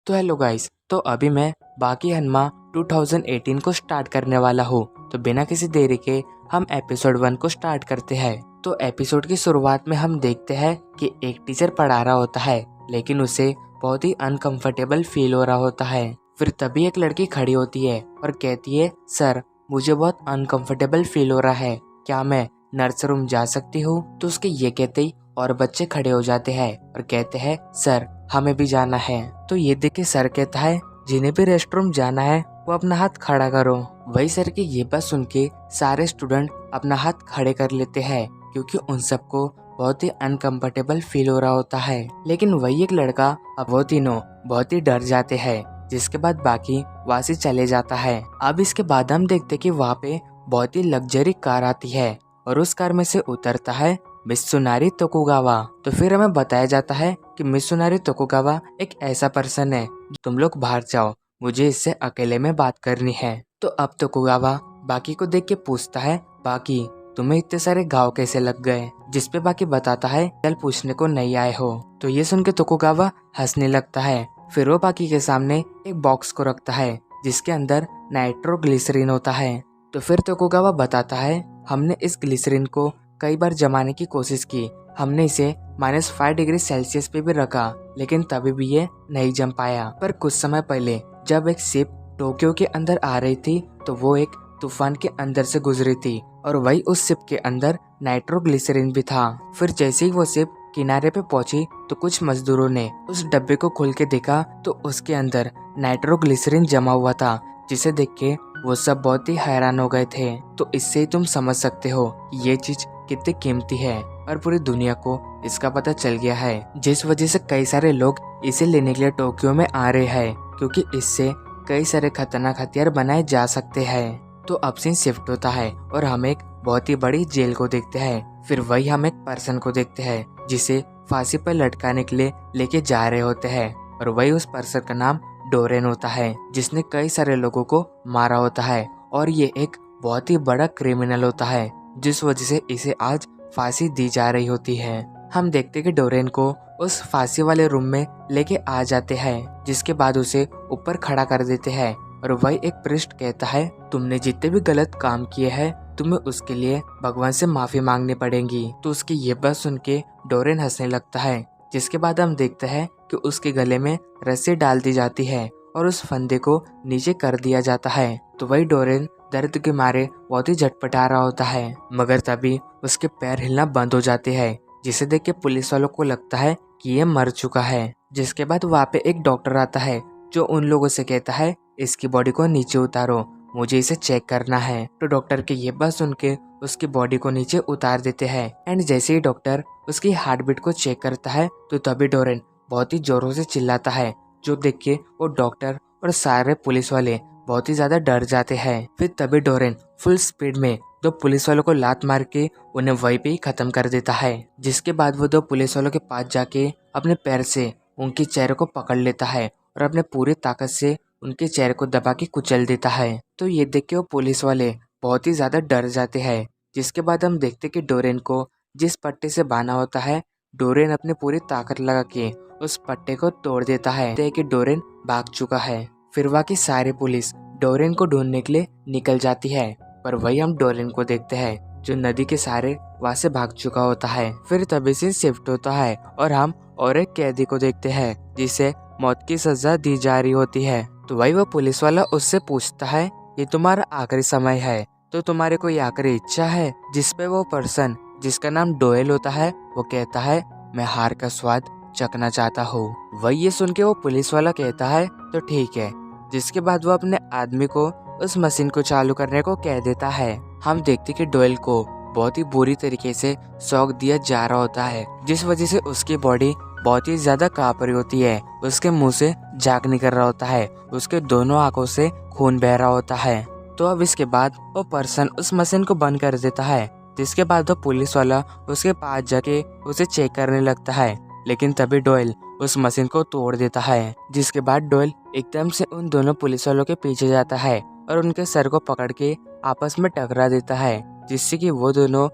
तो hello guys, तो अभी मैं बाकी हनमा 2018 को स्टार्ट करने वाला हूँ। तो बिना किसी देरी के हम एपिसोड 1 को स्टार्ट करते हैं। तो एपिसोड की शुरुआत में हम देखते हैं कि एक टीचर पढ़ा रहा होता है, लेकिन उसे बहुत ही अनकंफर्टेबल फील हो रहा होता है। फिर तभी एक लड़की खड़ी होती है और कहती है, सर मुझे बहुत अनकंफर्टेबल फील हो रहा है, क्या मैं नर्स रूम जा सकती हूँ? तो उसके ये कहते ही और बच्चे खड़े हो जाते हैं और कहते हैं, सर हमें भी जाना है। तो ये देख के सर कहता है, जिन्हें भी रेस्टरूम जाना है वो अपना हाथ खड़ा करो। वही सर की ये बात सुन के सारे स्टूडेंट अपना हाथ खड़े कर लेते हैं, क्योंकि उन सबको बहुत ही अनकंफर्टेबल फील हो रहा होता है। लेकिन वही एक लड़का, अब वो तीनों बहुत ही डर जाते हैं, जिसके बाद बाकी वहाँ से चले जाता है। अब इसके बाद हम देखते कि वहाँ पे बहुत ही लग्जरी कार आती है और उस कार में से उतरता है मित्सुनारी तोकुगावा। तो फिर हमें बताया जाता है कि मित्सुनारी तोकुगावा एक ऐसा पर्सन है, तुम लोग बाहर जाओ, मुझे इससे अकेले में बात करनी है। तो अब तोकुगावा बाकी को देख के पूछता है, बाकी तुम्हें इतने सारे घाव कैसे लग गए? जिसपे बाकी बताता है, कल पूछने को नहीं आए हो। तो ये सुन के तोकुगावा हंसने लगता है। फिर वो बाकी के सामने एक बॉक्स को रखता है जिसके अंदर नाइट्रोग्लिसरीन होता है। तो फिर तोकुगावा बताता है, हमने इस ग्लिसरीन को कई बार जमाने की कोशिश की, हमने इसे -5 डिग्री सेल्सियस पे भी रखा, लेकिन तभी भी ये नहीं जम पाया। पर कुछ समय पहले जब एक शिप टोक्यो के अंदर आ रही थी, तो वो एक तूफान के अंदर से गुजरी थी और वही उस शिप के अंदर नाइट्रोग्लिसरीन भी था। फिर जैसे ही वो शिप किनारे पे पहुंची तो कुछ मजदूरों ने उस डब्बे को खोल के देखा, तो उसके अंदर नाइट्रोग्लिसरीन जमा हुआ था, जिसे देख के वो सब बहुत ही हैरान हो गए थे। तो इससे ही तुम समझ सकते हो कि ये चीज कितनी कीमती है और पूरी दुनिया को इसका पता चल गया है, जिस वजह से कई सारे लोग इसे लेने के लिए टोक्यो में आ रहे हैं, क्योंकि इससे कई सारे खतरनाक हथियार बनाए जा सकते हैं। तो अब सीन शिफ्ट होता है और हम एक बहुत ही बड़ी जेल को देखते हैं। फिर वही हम एक पर्सन को देखते हैं जिसे फांसी पर लटकाने के लिए लेके जा रहे होते हैं, और वही उस पर्सन का नाम डोरेन होता है, जिसने कई सारे लोगों को मारा होता है और ये एक बहुत ही बड़ा क्रिमिनल होता है, जिस वजह से इसे आज फांसी दी जा रही होती है। हम देखते कि डोरेन को उस फांसी वाले रूम में लेके आ जाते हैं, जिसके बाद उसे ऊपर खड़ा कर देते हैं और वही एक प्रिस्ट कहता है, तुमने जितने भी गलत काम किए हैं तुम्हें उसके लिए भगवान से माफी मांगनी पड़ेगी। तो उसकी ये बात सुन के डोरेन हंसने लगता है, जिसके बाद हम देखते हैं कि उसके गले में रस्सी डाल दी जाती है और उस फंदे को नीचे कर दिया जाता है। तो वही डोरेन दर्द के मारे बहुत ही झटपटा रहा होता है, मगर तभी उसके पैर हिलना बंद हो जाते हैं, जिसे देख के पुलिस वालों को लगता है कि ये मर चुका है। जिसके बाद वहाँ पे एक डॉक्टर आता है जो उन लोगों से कहता है, इसकी बॉडी को नीचे उतारो, मुझे इसे चेक करना है। तो डॉक्टर की ये बात सुन के उसकी बॉडी को नीचे उतार देते हैं एंड जैसे ही डॉक्टर उसकी हार्ट बीट को चेक करता है, तो तभी डोरेन बहुत ही जोरों से चिल्लाता है, जो देख के वो डॉक्टर और सारे पुलिस वाले बहुत ही ज्यादा डर जाते हैं। फिर तभी डोरेन फुल स्पीड में दो पुलिस वालों को लात मार के उन्हें वहीं पे ही खत्म कर देता है। जिसके बाद वो दो पुलिस वालों के पास जाके अपने पैर से उनके चेहरे को पकड़ लेता है और अपने पूरी ताकत से उनके चेहरे को दबा के कुचल देता है। तो ये देख के वो पुलिस वाले बहुत ही ज्यादा डर जाते हैं। जिसके बाद हम देखते कि डोरेन को जिस पट्टे से बांधा होता है, डोरेन अपनी पूरी ताकत लगा के उस पट्टे को तोड़ देता है कि डोरेन भाग चुका है। फिर वहाँ की सारी पुलिस डोरेन को ढूंढने के लिए निकल जाती है, पर वही हम डोरेन को देखते हैं जो नदी के सहारे वहाँ से भाग चुका होता है। फिर तभी से शिफ्ट होता है और हम और एक कैदी को देखते हैं जिसे मौत की सजा दी जा रही होती है। तो वही वो पुलिस वाला उससे पूछता है, ये तुम्हारा आखिरी समय है, तो तुम्हारी कोई आखिरी इच्छा है? जिसपे वो पर्सन जिसका नाम डोएल होता है वो कहता है, मैं हार का स्वाद चखना चाहता हूँ। वही ये सुन के वो पुलिस वाला कहता है, तो ठीक है। जिसके बाद वो अपने आदमी को उस मशीन को चालू करने को कह देता है। हम देखते कि डोएल को बहुत ही बुरी तरीके से शॉक दिया जा रहा होता है, जिस वजह से उसकी बॉडी बहुत ही ज्यादा कांप रही होती है, उसके मुंह से झाग निकल रहा होता है, उसके दोनों आंखों से खून बह रहा होता है। तो अब इसके बाद वो पर्सन उस मशीन को बंद कर देता है, जिसके बाद वो पुलिस वाला उसके पास जाके उसे चेक करने लगता है, लेकिन तभी डोएल उस मशीन को तोड़ देता है। जिसके बाद डोएल एकदम से उन दोनों पुलिस वालों के पीछे जाता है और उनके सर को पकड़ के आपस में टकरा देता है, जिससे कि वो दोनों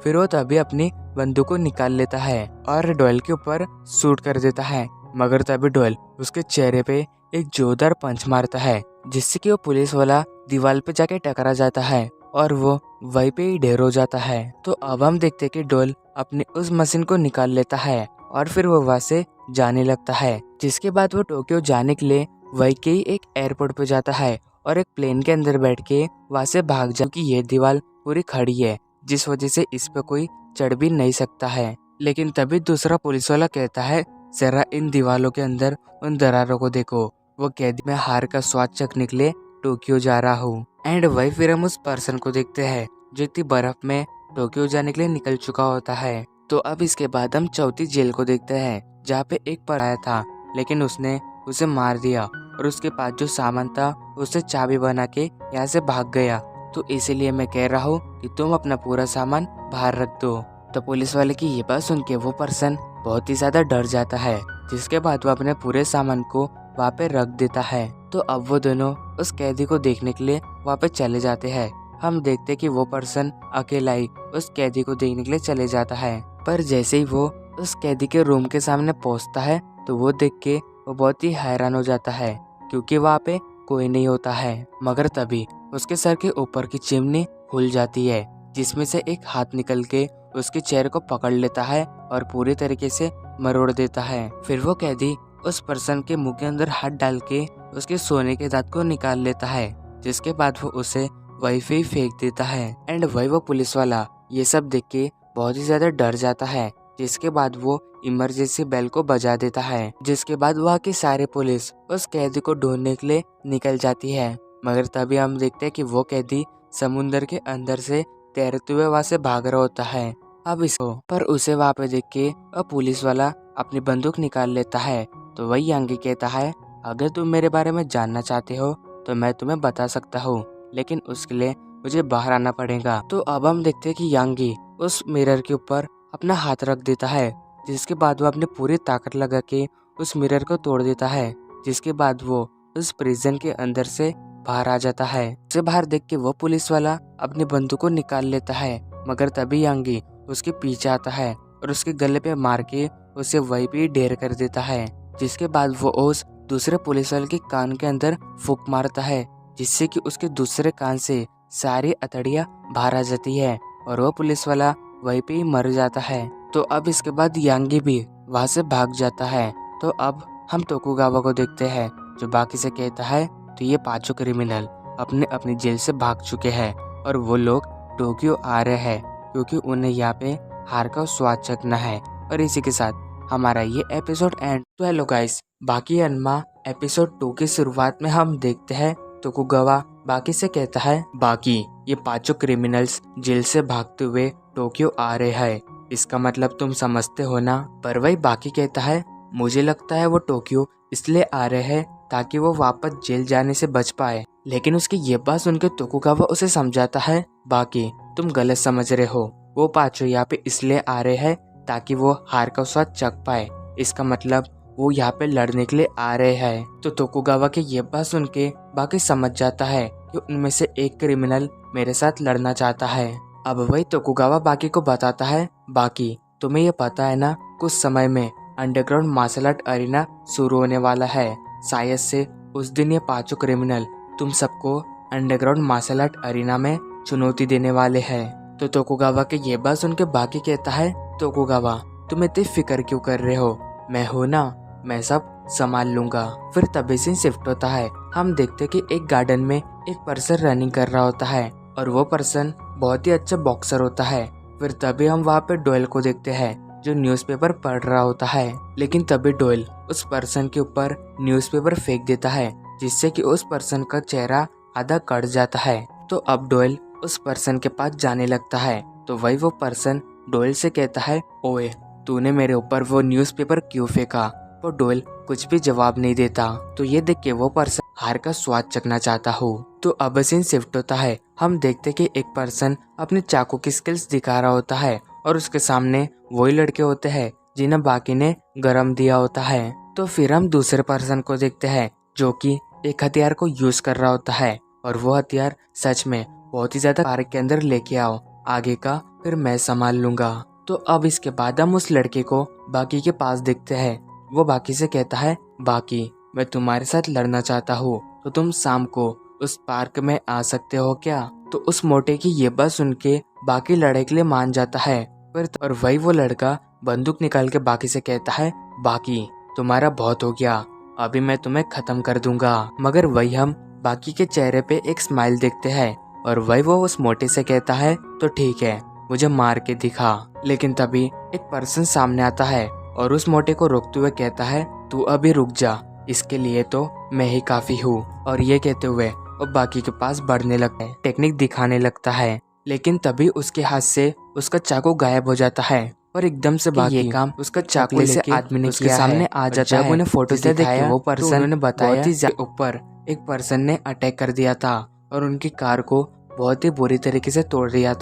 फिर वो तभी अपनी बंदूक को निकाल लेता है और डोएल के ऊपर शूट कर देता है, मगर तभी डोयल उसके चेहरे पे एक जोरदार पंच मारता है, जिससे कि वो पुलिस वाला दीवार पे जाके टकरा जाता है और वो वहीं पे ही ढेर हो जाता है। तो अब हम देखते हैं कि डोयल अपनी उस मशीन को निकाल लेता है और फिर वो वहाँ से जाने लगता है, जिसके बाद वो टोक्यो जाने के लिए वहीं के ही एक एयरपोर्ट पे जाता है और एक प्लेन के अंदर बैठ के वहाँ से भाग जा, क्योंकि ये दीवार पूरी खड़ी है, जिस वजह से इस पे कोई चढ़ भी नहीं सकता है। लेकिन तभी दूसरा पुलिस वाला कहता है, जरा इन दीवालों के अंदर उन दरारों को देखो, वो कैदी में हार का स्वाद चखने के लिए टोक्यो जा रहा हूँ। एंड वही फिर हम उस पर्सन को देखते हैं जो इतनी बर्फ में टोक्यो जाने के लिए निकल चुका होता है। तो अब इसके बाद हम चौथी जेल को देखते हैं, जहाँ पे एक पराया था, लेकिन उसने उसे मार दिया और उसके पास जो सामान था उसे चाबी बना के यहाँ से भाग गया। तो इसीलिए मैं कह रहा हूँ कि तुम अपना पूरा सामान बाहर रख दो। तो पुलिस वाले की ये बात सुन के वो पर्सन बहुत ही ज्यादा डर जाता है, जिसके बाद वो अपने पूरे सामान को वहाँ पे रख देता है। तो अब वो दोनों उस कैदी को देखने के लिए वहाँ पे चले जाते हैं। हम देखते कि वो पर्सन अकेला ही उस कैदी को देखने के लिए चले जाता है, पर जैसे ही वो उस कैदी के रूम के सामने पहुँचता है तो वो देख के वो बहुत ही हैरान हो जाता है, क्योंकि वहाँ पे कोई नहीं होता है। मगर तभी उसके सर के ऊपर की चिमनी खुल जाती है, जिसमें से एक हाथ निकल के उसके चेहरे को पकड़ लेता है और पूरी तरीके से मरोड़ देता है। फिर वो कैदी उस पर्सन के मुंह के अंदर हाथ डाल के उसके सोने के दांत को निकाल लेता है, जिसके बाद वो उसे वहीं पे ही फेंक देता है। एंड वही वो पुलिस वाला ये सब देख के बहुत ही ज्यादा डर जाता है, जिसके बाद वो इमरजेंसी बेल को बजा देता है, जिसके बाद वहाँ की सारे पुलिस उस कैदी को ढूंढने के लिए निकल जाती है। मगर तभी हम देखते हैं कि वो कैदी समुंदर के अंदर से तैरते हुए वहाँ से भाग रहा होता है। अब इसको पर उसे वहाँ पे देख के पुलिस वाला अपनी बंदूक निकाल लेता है। तो वही यांगी कहता है, अगर तुम मेरे बारे में जानना चाहते हो तो मैं तुम्हें बता सकता हूँ, लेकिन उसके लिए मुझे बाहर आना पड़ेगा। तो अब हम देखते हैं कि यांगी उस मिरर के ऊपर अपना हाथ रख देता है, जिसके बाद वो अपनी पूरी ताकत लगा के उस मिरर को तोड़ देता है, जिसके बाद वो उस प्रिजन के अंदर से बाहर आ जाता है। उसे बाहर देख के वो पुलिस वाला अपनी बंदूक को निकाल लेता है, मगर तभी यांगी उसके पीछे आता है और उसके गले पे मार के उसे वहीं पे ढेर कर देता है, जिसके बाद वो उस दूसरे पुलिस वाले के कान के अंदर फूंक मारता है, जिससे कि उसके दूसरे कान से सारी अतड़ियाँ बाहर आ जाती है और वो पुलिस वाला वहीं पे ही मर जाता है। तो अब इसके बाद यांगी भी वहाँ से भाग जाता है। तो अब हम तोकुगावा को देखते हैं, जो बाकी से कहता है, तो ये पांचों क्रिमिनल अपने अपनी जेल से भाग चुके हैं और वो लोग टोक्यो आ रहे हैं, क्योंकि उन्हें यहाँ पे हार का स्वाद चखना है। और इसी के साथ हमारा ये एपिसोड एंड। तो हेलो गाइस, बाकी अन्मा एपिसोड 2 की शुरुआत में हम देखते हैं तोकुगावा बाकी से कहता है, बाकी ये पांचों क्रिमिनल्स जेल से भागते हुए टोक्यो आ रहे हैं, इसका मतलब तुम समझते हो ना। पर वही बाकी कहता है, मुझे लगता है वो टोक्यो इसलिए आ रहे हैं ताकि वो वापस जेल जाने से बच पाए। लेकिन उसकी ये बात सुनकर तोकुगावा उसे समझाता है, बाकी तुम गलत समझ रहे हो, वो पांचों यहाँ पे इसलिए आ रहे हैं ताकि वो हार का स्वाद चख पाए, इसका मतलब वो यहाँ पे लड़ने के लिए आ रहे हैं। तो तोकुगावा की ये बात सुन के बाकी समझ जाता है कि उनमें से एक क्रिमिनल मेरे साथ लड़ना चाहता है। अब वही तोकुगावा बाकी को बताता है, बाकी तुम्हें ये पता है ना, कुछ समय में अंडरग्राउंड मार्शल आर्ट अरीना शुरू होने वाला है, शायद से उस दिन ये पांचों क्रिमिनल तुम सबको अंडरग्राउंड मार्शल आर्ट अरीना में चुनौती देने वाले हैं। तो तोकुगावा के ये बात सुन के बाकी कहता है, तोकुगावा तुम इतनी फिक्र क्यों कर रहे हो, मैं हूं ना, मैं सब संभाल लूंगा। फिर तभी से शिफ्ट होता है। हम देखते कि एक गार्डन में एक पर्सन रनिंग कर रहा होता है और वो पर्सन बहुत ही अच्छा बॉक्सर होता है। फिर तभी हम वहाँ पे डोयल को देखते हैं, जो न्यूज़पेपर पढ़ रहा होता है। लेकिन तभी डोयल उस पर्सन के ऊपर न्यूज़पेपर फेंक देता है, जिससे कि उस पर्सन का चेहरा आधा कट जाता है। तो अब डोयल उस पर्सन के पास जाने लगता है। तो वही वो पर्सन डोयल से कहता है, ओए तूने मेरे ऊपर वो न्यूज़पेपर क्यों फेंका। वो डोयल कुछ भी जवाब नहीं देता। तो ये देख के वो पर्सन हार का स्वाद चखना चाहता हो। तो अब सीन शिफ्ट होता है। हम देखते कि एक पर्सन अपने चाकू की स्किल्स दिखा रहा होता है और उसके सामने वही लड़के होते हैं जिन्हें बाकी ने गरम दिया होता है। तो फिर हम दूसरे पर्सन को देखते हैं, जो कि एक हथियार को यूज कर रहा होता है और वो हथियार सच में बहुत ही ज्यादा पार्क के अंदर लेके आओ, आगे का फिर मैं संभाल लूंगा। तो अब इसके बाद हम उस लड़के को बाकी के पास देखते हैं, वो बाकी से कहता है, बाकी मैं तुम्हारे साथ लड़ना चाहता हूँ, तो तुम शाम को उस पार्क में आ सकते हो क्या? तो उस मोटे की ये बात सुन के बाकी लड़ाई के लिए मान जाता है। और वही वो लड़का बंदूक निकाल के बाकी से कहता है, बाकी तुम्हारा बहुत हो गया, अभी मैं तुम्हें खत्म कर दूंगा। मगर वही हम बाकी के चेहरे पे एक स्माइल देखते हैं और वही वो उस मोटे से कहता है, तो ठीक है, मुझे मार के दिखा। लेकिन तभी एक पर्सन सामने आता है और उस मोटे को रोकते हुए कहता है, तू अभी रुक जा, इसके लिए तो मैं ही काफी हूँ। और ये कहते हुए वो बाकी के पास बढ़ने लगता है, टेक्निक दिखाने लगता है। लेकिन तभी उसके हाथ से उसका चाकू गायब हो जाता है और एकदम से बाकी ये काम उसका चाकू लेके आदमी ने उसके सामने आ जाता है। जब उन्हें फोटो दिखाया वो पर्सन उन्होंने बताया कि ऊपर एक पर्सन ने अटैक कर दिया था और उनकी कार को बहुत ही बुरी तरीके से तोड़ दिया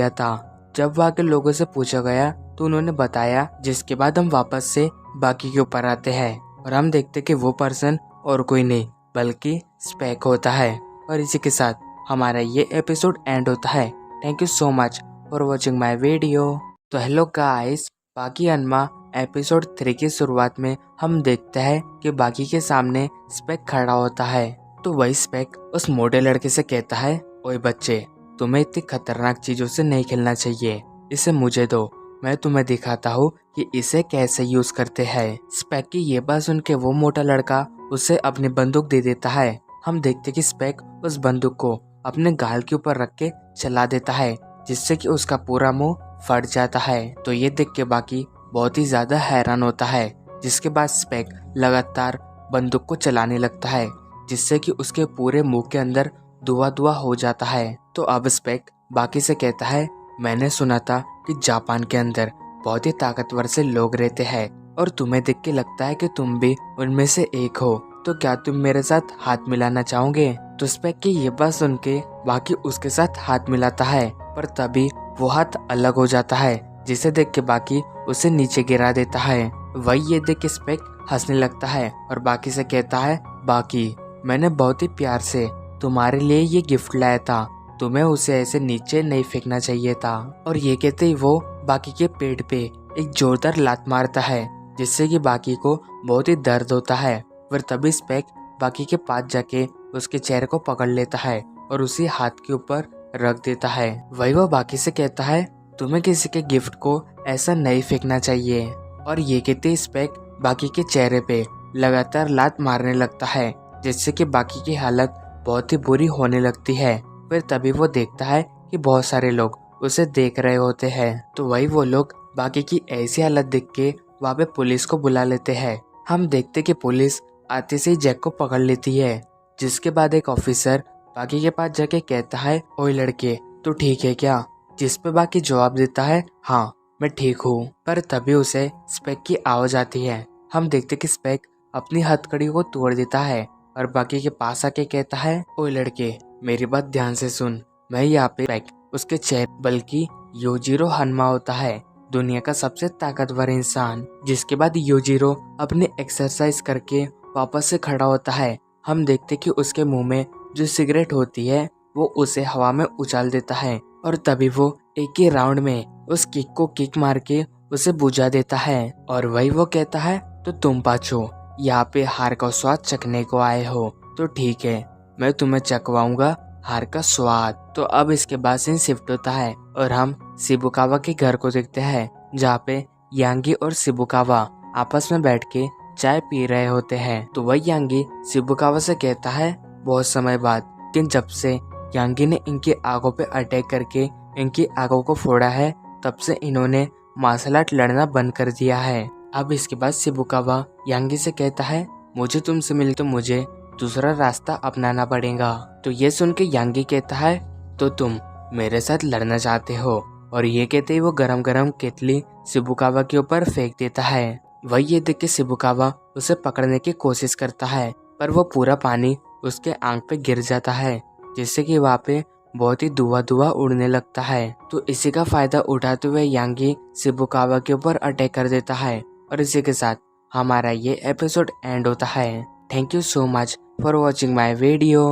था। जब वहाँ के लोगों से पूछा गया तो उन्होंने बताया, जिसके बाद हम वापस से बाकी के ऊपर आते हैं और हम देखते कि वो पर्सन और कोई नहीं बल्कि स्पेक होता है। और इसी के साथ हमारा ये एपिसोड एंड होता है। Thank you so much for watching my video. तो हेलो गाइस, बाकी अनमा एपिसोड 3 की शुरुआत में हम देखते हैं कि बाकी के सामने स्पेक खड़ा होता है। तो वही स्पेक उस मोटे लड़के से कहता है, ओए बच्चे, तुम्हें इतनी खतरनाक चीजों से नहीं खेलना चाहिए, इसे मुझे दो, मैं तुम्हें दिखाता हूँ कि इसे कैसे यूज करते हैं। स्पेक की ये बात सुन के वो मोटा लड़का उसे अपनी बंदूक दे देता है। हम देखते कि स्पेक उस बंदूक को अपने गाल के ऊपर रख के चला देता है, जिससे कि उसका पूरा मुंह फट जाता है। तो ये देख के बाकी बहुत ही ज्यादा हैरान होता है। जिसके बाद स्पेक लगातार बंदूक को चलाने लगता है, जिससे कि उसके पूरे मुंह के अंदर धुआं हो जाता है। तो अब स्पेक बाकी से कहता है, मैंने सुना था कि जापान के अंदर बहुत ही ताकतवर से लोग रहते हैं और तुम्हें देख के लगता है कि तुम भी उनमें से एक हो, तो क्या तुम मेरे साथ हाथ मिलाना चाहोगे? तो स्पेक की ये बात सुन के बाकी उसके साथ हाथ मिलाता है, पर तभी वो हाथ अलग हो जाता है, जिसे देख के बाकी उसे नीचे गिरा देता है। वही ये देख के स्पेक हंसने लगता है और बाकी से कहता है, बाकी मैंने बहुत ही प्यार से तुम्हारे लिए ये गिफ्ट लाया था, तुम्हें उसे ऐसे नीचे नहीं फेंकना चाहिए था। और ये कहते ही वो बाकी के पेट पे एक जोरदार लात मारता है, जिससे कि बाकी को बहुत ही दर्द होता है। फिर तभी स्पेक बाकी के पास जाके उसके चेहरे को पकड़ लेता है और उसी हाथ के ऊपर रख देता है। वही वो बाकी से कहता है, तुम्हें किसी के गिफ्ट को ऐसा नहीं फेंकना चाहिए। और ये कहते स्पेक बाकी के चेहरे पे लगातार लात मारने लगता है, जिससे कि बाकी की हालत बहुत ही बुरी होने लगती है। फिर तभी वो देखता है कि बहुत सारे लोग उसे देख रहे होते हैं। तो वही वो लोग बाकी की ऐसी हालत देख के वहाँ पे पुलिस को बुला लेते हैं। हम देखते कि पुलिस आते से ही जैक को पकड़ लेती है, जिसके बाद एक ऑफिसर बाकी के पास जाके कहता है, ओए लड़के, तू ठीक है क्या? जिस पे बाकी जवाब देता है, हाँ मैं ठीक हूँ। पर तभी उसे स्पेक की आवाज आती है। हम देखते कि स्पेक अपनी हथकड़ी को तोड़ देता है और बाकी के पास आके कहता है, ओए लड़के, मेरी बात ध्यान से सुन, मैं यहाँ पे स्पेक उसके चेहरे बल्कि योजिरो हन्मा होता है, दुनिया का सबसे ताकतवर इंसान। जिसके बाद योजिरो अपने एक्सरसाइज करके वापस से खड़ा होता है। हम देखते कि उसके मुंह में जो सिगरेट होती है वो उसे हवा में उछाल देता है और तभी वो एक ही राउंड में उस किक को किक मार के उसे बुझा देता है। और वही वो कहता है, तो तुम पांचों यहाँ पे हार का स्वाद चखने को आए हो, तो ठीक है, मैं तुम्हें चखवाऊंगा हार का स्वाद। तो अब इसके बाद सीन शिफ्ट होता है और हम शिबुकावा के घर को देखते हैं, जहाँ पे यांगी और शिबुकावा आपस में बैठ के चाय पी रहे होते हैं। तो वही यांगी शिबुकावा से कहता है, बहुत समय बाद, लेकिन जब से यांगी ने इनकी आंखों पे अटैक करके इनकी आंखों को फोड़ा है, तब से इन्होंने मार्शल आर्ट लड़ना बंद कर दिया है। अब इसके बाद शिबुकावा यांगी से कहता है, मुझे तुमसे मिले तो मुझे दूसरा रास्ता अपनाना पड़ेगा। तो ये सुन के यांगी कहता है, तो तुम मेरे साथ लड़ना चाहते हो? और ये कहते ही वो गरम गरम केतली शिबुकावा के ऊपर फेंक देता है। वही ये देख के शिबुकावा उसे पकड़ने की कोशिश करता है, पर वो पूरा पानी उसके आंख पे गिर जाता है, जिससे कि वहाँ पे बहुत ही धुआं उड़ने लगता है। तो इसी का फायदा उठाते हुए यांगी शिबुकावा के ऊपर अटैक कर देता है और इसी के साथ हमारा ये एपिसोड एंड होता है। Thank you so much for watching my video.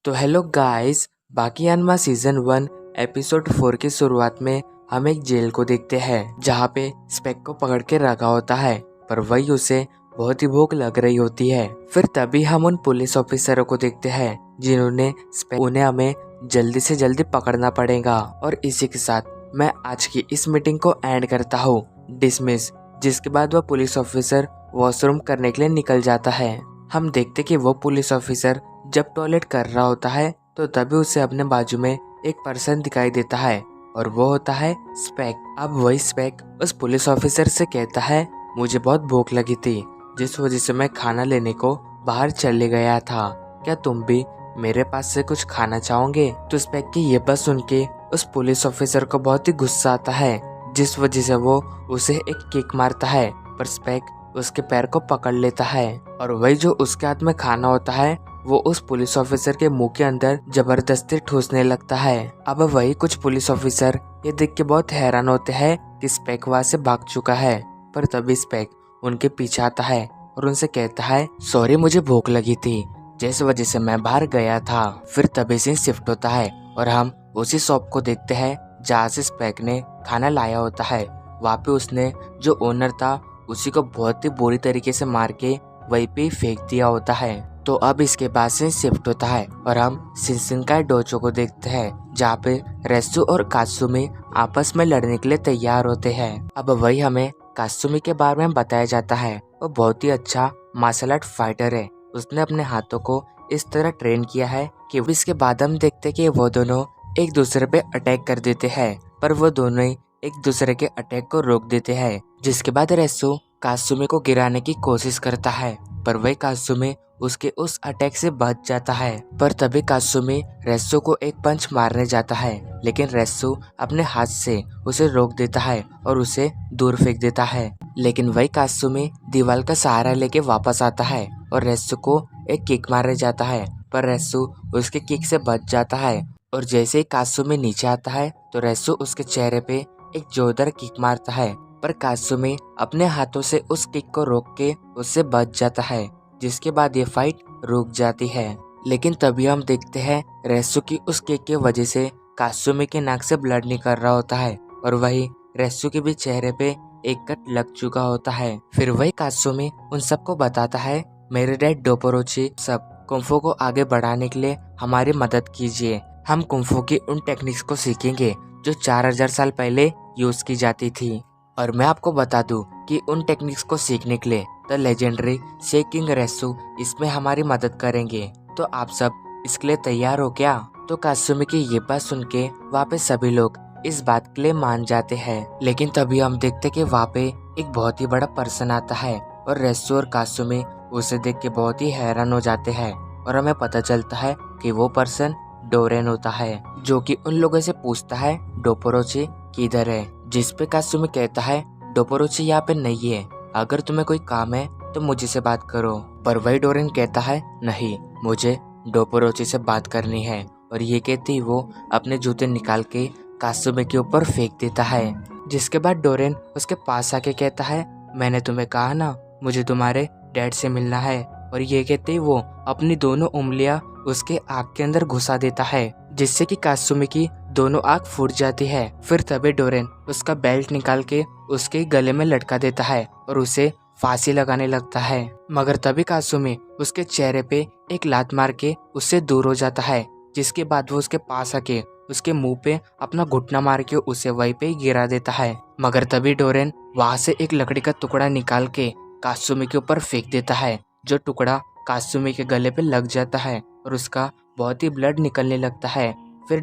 तो हेलो गाइस, बाकी अनमा सीजन 1 एपिसोड 4 की शुरुआत में हम एक जेल को देखते हैं जहाँ पे स्पेक को पकड़ के रखा होता है, पर वही उसे बहुत ही भूख लग रही होती है। फिर तभी हम उन पुलिस ऑफिसरों को देखते हैं जिन्होंने उन्हें हमें जल्दी से जल्दी पकड़ना पड़ेगा। और इसी के साथ मैं आज की इस मीटिंग को एंड करता हूँ, डिसमिस। जिसके बाद वह पुलिस ऑफिसर वॉशरूम करने के लिए निकल जाता है। हम देखते कि वो पुलिस ऑफिसर जब टॉयलेट कर रहा होता है तो तभी उसे अपने बाजू में एक पर्सन दिखाई देता है और वो होता है स्पेक। अब वही स्पेक उस पुलिस ऑफिसर से कहता है, मुझे बहुत भूख लगी थी जिस वजह से मैं खाना लेने को बाहर चले गया था, क्या तुम भी मेरे पास से कुछ खाना चाहोगे? तो स्पेक की ये बात सुन के उस पुलिस ऑफिसर को बहुत ही गुस्सा आता है, जिस वजह से वो उसे एक किक मारता है, पर स्पेक उसके पैर को पकड़ लेता है और वही जो उसके हाथ में खाना होता है वो उस पुलिस ऑफिसर के मुंह के अंदर जबरदस्ती ठूसने लगता है। अब वही कुछ पुलिस ऑफिसर ये देख के बहुत हैरान होते हैं कि स्पेक वहां से भाग चुका है, पर तभी स्पेक उनके पीछे आता है और उनसे कहता है, सॉरी मुझे भूख लगी थी जिस वजह से मैं बाहर गया था। फिर तभी सीन शिफ्ट होता है और हम उसी शॉप को देखते हैं जहाँ से स्पेक ने खाना लाया होता है। वहाँ पे उसने जो ओनर था उसी को बहुत ही बुरी तरीके से मार के वहीं पे फेंक दिया होता है। तो अब इसके बाद से शिफ्ट होता है और हम शिनशिनकाई डोजो को देखते हैं जहाँ पे रेसु और कात्सुमी आपस में लड़ने के लिए तैयार होते हैं। अब वही हमें कात्सुमी के बारे में बताया जाता है, वो बहुत ही अच्छा मार्शल आर्ट फाइटर है। उसने अपने हाथों को इस तरह ट्रेन किया है कि इसके बाद हम देखते कि वो दोनों एक दूसरे पे अटैक कर देते हैं, पर वो दोनों ही एक दूसरे के अटैक को रोक देते हैं। जिसके बाद रेसु कात्सुमी को गिराने की कोशिश करता है, पर वही कात्सुमी उसके उस अटैक से बच जाता है। पर तभी कात्सुमी रेसु को एक पंच मारने जाता है, लेकिन रेसु अपने हाथ से उसे रोक देता है और उसे दूर फेंक देता है। लेकिन वही कात्सुमी दीवार का सहारा लेके वापस आता है और रेसु को एक किक मारने जाता है, पर रेसु उसके किक से बच जाता है। और जैसे ही कात्सुमी नीचे आता है तो रेसु उसके चेहरे पे एक जोरदार किक मारता है, पर कात्सुमी अपने हाथों से उस किक को रोक के उससे बच जाता है। जिसके बाद ये फाइट रुक जाती है। लेकिन तभी हम देखते हैं रेसु की उस किक की वजह से कात्सुमी के नाक से ब्लड निकल रहा होता है और वही रेसु के भी चेहरे पे एक कट लग चुका होता है। फिर वही कात्सुमी उन सबको बताता है, मेरे डैड डोपोरोची सब कुंफू को आगे बढ़ाने के लिए हमारी मदद कीजिए। हम कुंफू की उन टेक्निक्स को सीखेंगे जो 4000 साल पहले यूज की जाती थी। और मैं आपको बता दूं कि उन टेक्निक्स को सीखने के लिए द लेजेंडरी शेकिंग रेसु इसमें हमारी मदद करेंगे। तो आप सब इसके लिए तैयार हो क्या? तो कात्सुमी की ये बात सुन के वहाँ पे सभी लोग इस बात के लिए मान जाते हैं। लेकिन तभी हम देखते कि वहाँ पे एक बहुत ही बड़ा पर्सन आता है और रेसु और कात्सुमी उसे देख के बहुत ही हैरान हो जाते हैं और हमें पता चलता है कि वो पर्सन डोरेन होता है, जो कि उन लोगों से पूछता है डोपोरोची किधर है। जिस पे कात्सुमी कहता है, डोपोरोची यहाँ पे नहीं है, अगर तुम्हें कोई काम है तो मुझे से बात करो। पर वही डोरेन कहता है, नहीं मुझे डोपोरोची से बात करनी है। और ये कहती ही वो अपने जूते निकाल के कात्सुमी के ऊपर फेंक देता है। जिसके बाद डोरेन उसके पास आके कहता है, मैंने तुम्हें कहा ना मुझे तुम्हारे डैड से मिलना है। और ये कहते ही वो अपनी दोनों उंगलियां उसके आँख के अंदर घुसा देता है, जिससे कि कात्सुमी की दोनों आँख फूट जाती है। फिर तभी डोरेन उसका बेल्ट निकाल के उसके गले में लटका देता है और उसे फांसी लगाने लगता है। मगर तभी कात्सुमी उसके चेहरे पे एक लात मार के उससे दूर हो जाता है। जिसके बाद वो उसके पास आके उसके मुंह पे अपना घुटना मार के उसे वहीं पे गिरा देता है। मगर तभी डोरेन वहां से एक लकड़ी का टुकड़ा निकाल के कात्सुमी के ऊपर फेंक देता है, जो टुकड़ा कात्सुमी के गले पे लग जाता है और उसका बहुत ही ब्लड निकलने लगता है। फिर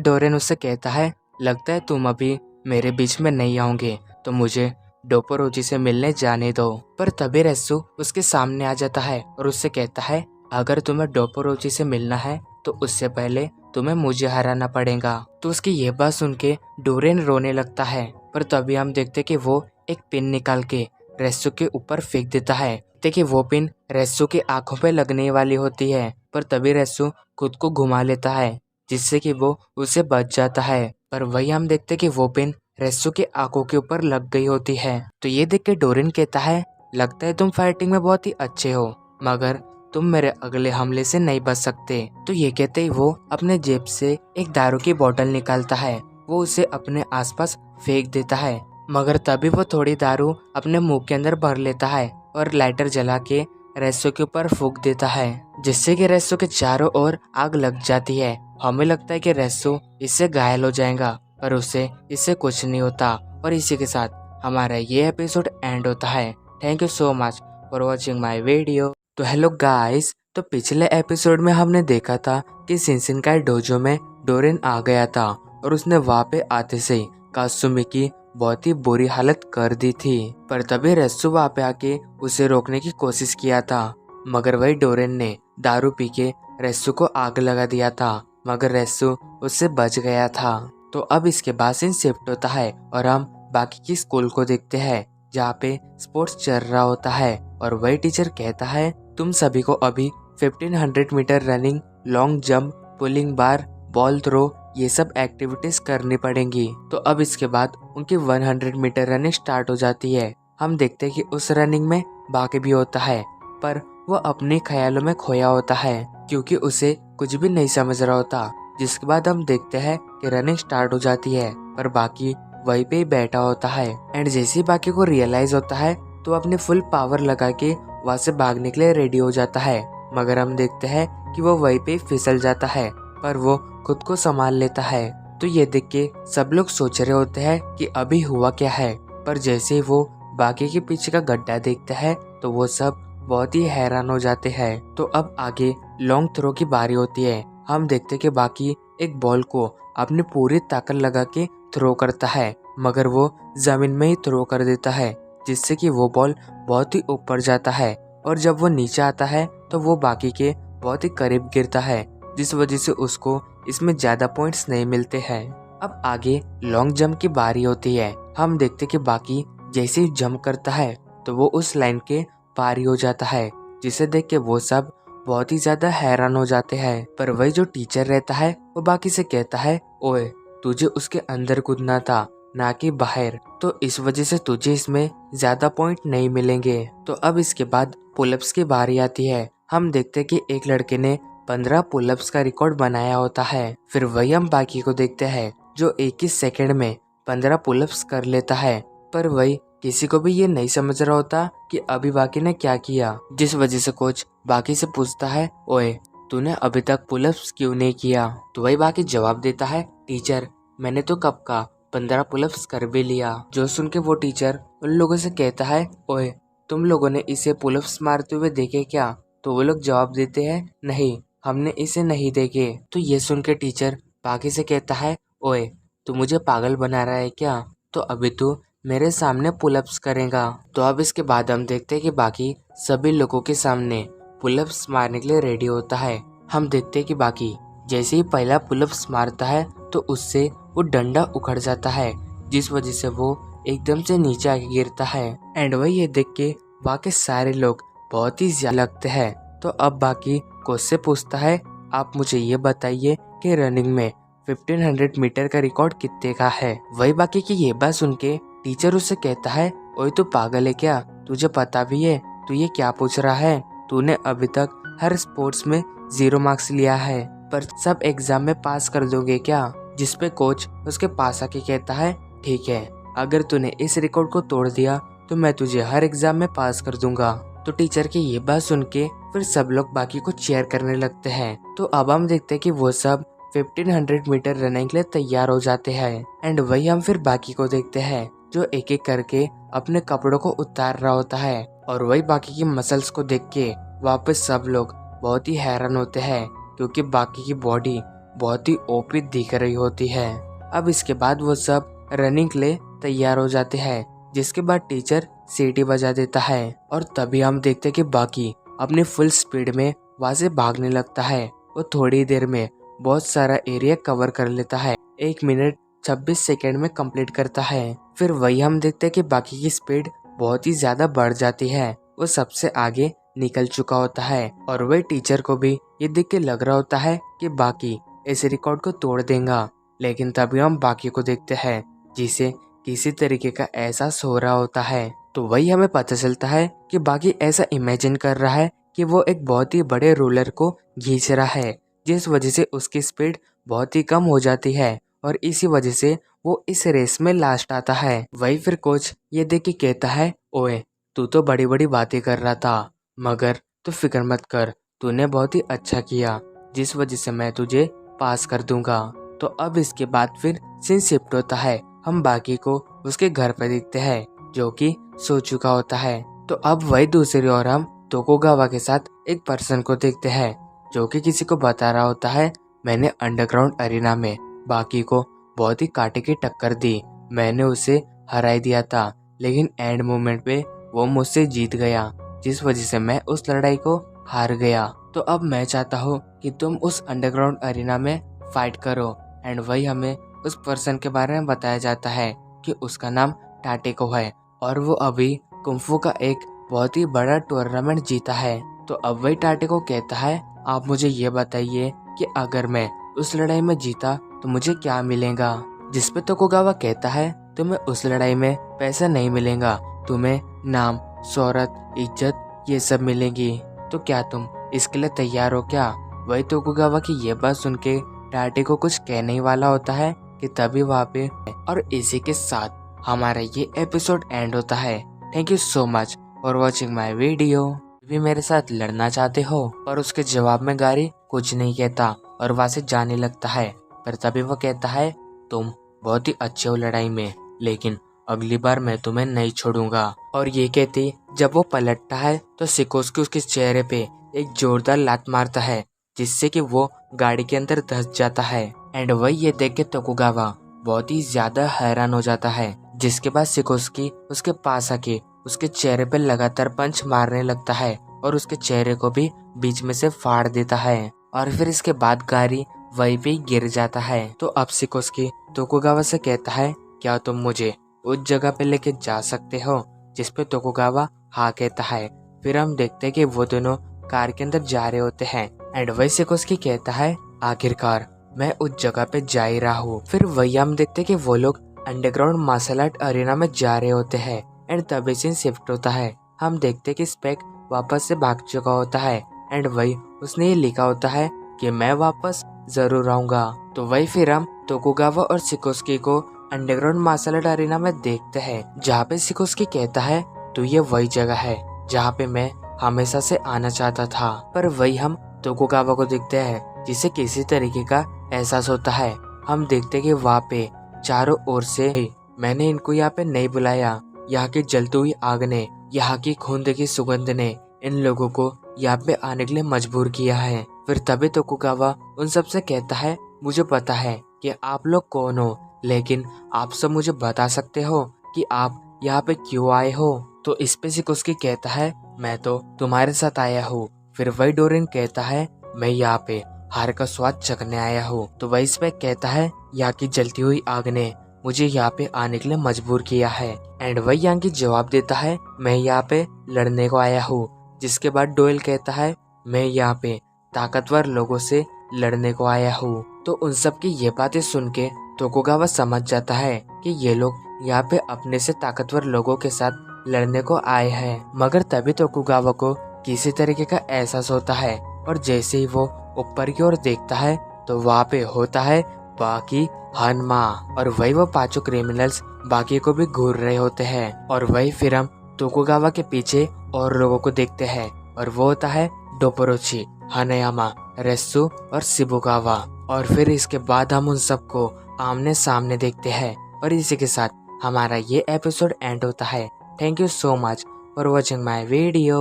डोरेन उससे कहता है, लगता है तुम अभी मेरे बीच में नहीं आओगे, तो मुझे डोपोरोची से मिलने जाने दो। पर तभी रेसु उसके सामने आ जाता है और उससे कहता है, अगर तुम्हें डोपोरोची से मिलना है तो उससे पहले तुम्हें मुझे हराना पड़ेगा। तो उसकी ये बात सुन के डोरेन रोने लगता है। पर तभी हम देखते कि वो एक पिन निकाल के रेसु के ऊपर फेंक देता है। देखिए वो पिन रेसु की आंखों पे लगने वाली होती है, पर तभी रेसु खुद को घुमा लेता है, जिससे कि वो उसे बच जाता है। पर वही हम देखते कि वो पिन रेसु के आंखों के ऊपर लग गई होती है। तो ये देख के डोरेन कहता है, लगता है तुम फाइटिंग में बहुत ही अच्छे हो, मगर तुम मेरे अगले हमले से नहीं बच सकते। तो ये कहते ही वो अपने जेब से एक दारू की बोतल निकालता है वो उसे अपने आसपास फेंक देता है, मगर तभी वो थोड़ी दारू अपने मुंह के अंदर भर लेता है और लाइटर जला के रेसो के ऊपर फूंक देता है, जिससे कि रेसो के चारों ओर आग लग जाती है। हमें लगता है कि रेसो इससे घायल हो जाएगा, पर उसे इससे कुछ नहीं होता और इसी के साथ हमारा ये एपिसोड एंड होता है। Thank you so much for watching my video. तो हेलो गाइस, तो पिछले एपिसोड में हमने देखा था कि शिनशिनकाई डोजो में डोरेन आ गया था और उसने वहाँ पे आते से कात्सुमी की बहुत ही बुरी हालत कर दी थी, पर तभी रेत्सु वहाँ पे आके उसे रोकने की कोशिश किया था, मगर वही डोरेन ने दारू पी के रेत्सु को आग लगा दिया था, मगर रेत्सु उससे बच गया था। तो अब इसके बाद सीन शिफ्ट होता है और हम बाकी की स्कूल को देखते हैं जहाँ पे स्पोर्ट्स चल रहा होता है और वही टीचर कहता है तुम सभी को अभी 1500 metre running, long jump, pulling bar, ball throw ये सब एक्टिविटीज करनी पड़ेंगी। तो अब इसके बाद उनकी 100 मीटर रनिंग स्टार्ट हो जाती है। हम देखते हैं कि उस रनिंग में बाकी भी होता है, पर वो अपने ख्यालों में खोया होता है क्योंकि उसे कुछ भी नहीं समझ रहा होता। जिसके बाद हम देखते हैं कि रनिंग स्टार्ट हो जाती है, पर बाकी वहीं पे ही बैठा होता है एंड जैसे ही बाकी को रियलाइज होता है तो अपने फुल पावर लगा के वहाँ से भागने के लिए रेडी हो जाता है, मगर हम देखते हैं कि वो वहीं पे फिसल जाता है, पर वो खुद को संभाल लेता है। तो ये देख के सब लोग सोच रहे होते हैं कि अभी हुआ क्या है, पर जैसे ही वो बाकी के पीछे का गड्ढा देखता है तो वो सब बहुत ही हैरान हो जाते हैं। तो अब आगे लॉन्ग थ्रो की बारी होती है। हम देखते कि बाकी एक बॉल को अपनी पूरी ताकत लगा के थ्रो करता है, मगर वो जमीन में ही थ्रो कर देता है, जिससे कि वो बॉल बहुत ही ऊपर जाता है और जब वो नीचे आता है तो वो बाकी के बहुत ही करीब गिरता है, जिस वजह से उसको इसमें ज्यादा पॉइंट्स नहीं मिलते हैं। अब आगे लॉन्ग जंप की बारी होती है। हम देखते कि बाकी जैसे ही जंप करता है तो वो उस लाइन के पार ही हो जाता है, जिसे देख के वो सब बहुत ही ज्यादा हैरान हो जाते हैं। पर वही जो टीचर रहता है वो बाकी से कहता है ओए तुझे उसके अंदर कूदना था ना कि बाहर, तो इस वजह से तुझे इसमें ज्यादा पॉइंट नहीं मिलेंगे। तो अब इसके बाद पुलअप्स की बारी आती है। हम देखते कि एक लड़के ने 15 पुलअप्स का रिकॉर्ड बनाया होता है। फिर वही हम बाकी को देखते हैं जो 21 सेकंड में 15 पुलअप्स कर लेता है, पर वही किसी को भी ये नहीं समझ रहा होता कि अभी बाकी ने क्या किया, जिस वजह से कोच बाकी से पूछता है ओए तूने अभी तक पुलअप्स क्यों नहीं किया। तो वही बाकी जवाब देता है टीचर मैंने तो कब का 15 पुलअप्स कर भी लिया। जो सुन के वो टीचर उन लोगों से कहता है ओए तुम लोगों ने इसे पुलअप्स मारते हुए देखे क्या। तो वो लोग जवाब देते हैं नहीं हमने इसे नहीं देखे। तो ये सुन के टीचर बाकी से कहता है ओए तू मुझे पागल बना रहा है क्या, तो अभी तू मेरे सामने पुलअप्स करेगा। तो अब इसके बाद हम देखते हैं कि बाकी सभी लोगों के सामने पुलअप्स मारने के लिए रेडी होता है। हम देखते हैं कि बाकी जैसे ही पहला पुलअप्स मारता है तो उससे वो डंडा उखड़ जाता है, जिस वजह से वो एकदम से नीचे आके गिरता है एंड वही ये देख के बाकी सारे लोग बहुत ही ज्यादा लगते हैं। तो अब बाकी कोच से पूछता है आप मुझे ये बताइए कि रनिंग में 1500 मीटर का रिकॉर्ड कितने का है। वही बाकी की ये बात सुन के टीचर उससे कहता है ओए तू पागल है क्या, तुझे पता भी है तू ये क्या पूछ रहा है, तूने अभी तक हर स्पोर्ट्स में 0 मार्क्स लिया है पर सब एग्जाम में पास कर दोगे क्या। जिसपे कोच उसके पास आके कहता है ठीक है अगर तूने इस रिकॉर्ड को तोड़ दिया तो मैं तुझे हर एग्जाम में पास कर दूंगा। तो टीचर की ये बात सुन के फिर सब लोग बाकी को चीयर करने लगते हैं। तो अब हम देखते हैं कि वो सब 1500 मीटर रनिंग के लिए तैयार हो जाते हैं एंड वही हम फिर बाकी को देखते हैं जो एक एक करके अपने कपड़ों को उतार रहा होता है और वही बाकी की मसल्स को देख के वापस सब लोग बहुत ही हैरान होते हैं क्योंकि बाकी की बॉडी बहुत ही ओपी दिख रही होती है। अब इसके बाद वो सब रनिंग के लिए तैयार हो जाते हैं, जिसके बाद टीचर सीटी बजा देता है और तभी हम देखते हैं कि बाकी अपनी फुल स्पीड में वहां से भागने लगता है। वो थोड़ी देर में बहुत सारा एरिया कवर कर लेता है, 1 मिनट 26 सेकंड में कंप्लीट करता है। फिर वही हम देखते हैं कि बाकी की स्पीड बहुत ही ज्यादा बढ़ जाती है, वो सबसे आगे निकल चुका होता है और वही टीचर को भी ये देख के लग रहा होता है कि बाकी इस रिकॉर्ड को तोड़ देगा। लेकिन तभी हम बाकी को देखते हैं जिसे किसी तरीके का एहसास हो रहा होता है। तो वही हमें पता चलता है कि बाकी ऐसा इमेजिन कर रहा है कि वो एक बहुत ही बड़े रोलर को खींच रहा है, जिस वजह से उसकी स्पीड बहुत ही कम हो जाती है और इसी वजह से वो इस रेस में लास्ट आता है। वही फिर कोच ये देख के कहता है, ओए तू तो बड़ी बड़ी बातें कर रहा था, मगर तू फिक्र मत कर, तूने बहुत ही अच्छा किया, जिस वजह से मैं तुझे पास कर दूंगा। तो अब इसके बाद फिर सीन शिफ्ट होता है। हम बाकी को उसके घर पे देखते हैं जो कि सो चुका होता है। तो अब वही दूसरी ओर हम तोकुगावा के साथ एक पर्सन को देखते हैं जो कि किसी को बता रहा होता है, मैंने अंडरग्राउंड अरीना में बाकी को बहुत ही काटे की टक्कर दी, मैंने उसे हरा दिया था, लेकिन एंड मोमेंट पे वो मुझसे जीत गया, जिस वजह से मैं उस लड़ाई को हार गया। तो अब मैं चाहता हूँ कि तुम उस अंडरग्राउंड अरीना में फाइट करो। एंड वही हमें उस पर्सन के बारे में बताया जाता है कि उसका नाम टाटेको है और वो अभी कुंफू का एक बहुत ही बड़ा टूर्नामेंट जीता है। तो अब वही टाटेको कहता है, आप मुझे ये बताइए कि अगर मैं उस लड़ाई में जीता तो मुझे क्या मिलेगा। जिस पे तोकुगावा कहता है, तुम्हें उस लड़ाई में पैसा नहीं मिलेगा, तुम्हें नाम, शोहरत, इज्जत ये सब मिलेगी। तो क्या तुम इसके लिए तैयार हो क्या। वही तोकुगावा की ये बात सुन के टाटेको कुछ कहने ही वाला होता है कि तभी वहाँ पे और इसी के साथ हमारा ये एपिसोड एंड होता है। Thank you so much for watching my video. भी मेरे साथ लड़ना चाहते हो। और उसके जवाब में गारी कुछ नहीं कहता और वहाँ से जाने लगता है। पर तभी वो कहता है, तुम बहुत ही अच्छे हो लड़ाई में, लेकिन अगली बार मैं तुम्हें नहीं छोड़ूंगा। और ये कहती जब वो पलटता है तो सिकोस्की उसके चेहरे पे एक जोरदार लात मारता है, जिससे कि वो गाड़ी के अंदर धंस जाता है। एंड वही ये देख के तोकुगावा बहुत ही ज्यादा हैरान हो जाता है। जिसके बाद सिकोस्की उसके पास आके उसके चेहरे पे लगातार पंच मारने लगता है और उसके चेहरे को भी बीच में से फाड़ देता है। और फिर इसके बाद गारी वहीं पे गिर जाता है। तो अब सिकोस्की तोकुगावा से कहता है, क्या तुम मुझे उस जगह पे लेके जा सकते हो। जिस पे तोकुगावा हाँ कहता है। फिर हम देखते हैं कि वो दोनों कार के अंदर जा रहे होते हैं। एंड वही सिकोस्की कहता है, आखिरकार मैं उस जगह पे जा ही रहा हूँ। फिर वही हम देखते हैं कि वो लोग अंडरग्राउंड मार्शल आर्ट अरीना में जा रहे होते हैं। एंड तभी सीन शिफ्ट होता है। हम देखते हैं कि स्पेक वापस से भाग चुका होता है। एंड वही उसने ये लिखा होता है कि मैं वापस जरूर आऊंगा। तो वही फिर हम तोकुगावा और सिकोस्की को अंडरग्राउंड मार्शल आर्ट अरीना में देखते हैं, जहाँ पे सिकोस्की कहता है, तो ये वही जगह है जहाँ पे मैं हमेशा से आना चाहता था। पर वही हम तोकुगावा को देखते हैं जिसे किसी तरीके का एहसास होता है। हम देखते कि वहाँ पे चारों ओर से, मैंने इनको यहाँ पे नहीं बुलाया, यहाँ की जलती हुई आग ने, यहाँ की खून की सुगंध ने इन लोगों को यहाँ पे आने के लिए मजबूर किया है। फिर तभी तोकुगावा उन सब से कहता है, मुझे पता है कि आप लोग कौन हो, लेकिन आप सब मुझे बता सकते हो कि आप यहाँ पे क्यों आए हो। तो इस पे सिकोस्की कहता है, मैं तो तुम्हारे साथ आया हूँ। फिर वही डोरिन कहता है, मैं यहाँ पे हार का स्वाद चखने आया हूँ। तो वही स्पेक कहता है, यहाँ की जलती हुई आग ने मुझे यहाँ पे आने के लिए मजबूर किया है। एंड वही यांकी जवाब देता है, मैं यहाँ पे लड़ने को आया हूँ। जिसके बाद डोयल कहता है, मैं यहाँ पे ताकतवर लोगों से लड़ने को आया हूँ। तो उन सब की ये बातें सुन के तोकुगावा समझ जाता है कि ये लोग यहाँ पे अपने से ताकतवर लोगों के साथ लड़ने को आए हैं। मगर तभी तोकुगावा को किसी तरीके का एहसास होता है और जैसे ही वो ऊपर की ओर देखता है तो वहाँ पे होता है बाकी हनमा। और वही वो पांचों क्रिमिनल्स बाकी को भी घूर रहे होते हैं। और वही फिर हम तोकुगावा के पीछे और लोगों को देखते हैं और वो होता है डोपोरोची, हानायामा, रेस्सु और शिबुगावा। और फिर इसके बाद हम उन सबको आमने सामने देखते हैं और इसी के साथ हमारा ये एपिसोड एंड होता है। Thank you so much for watching my video.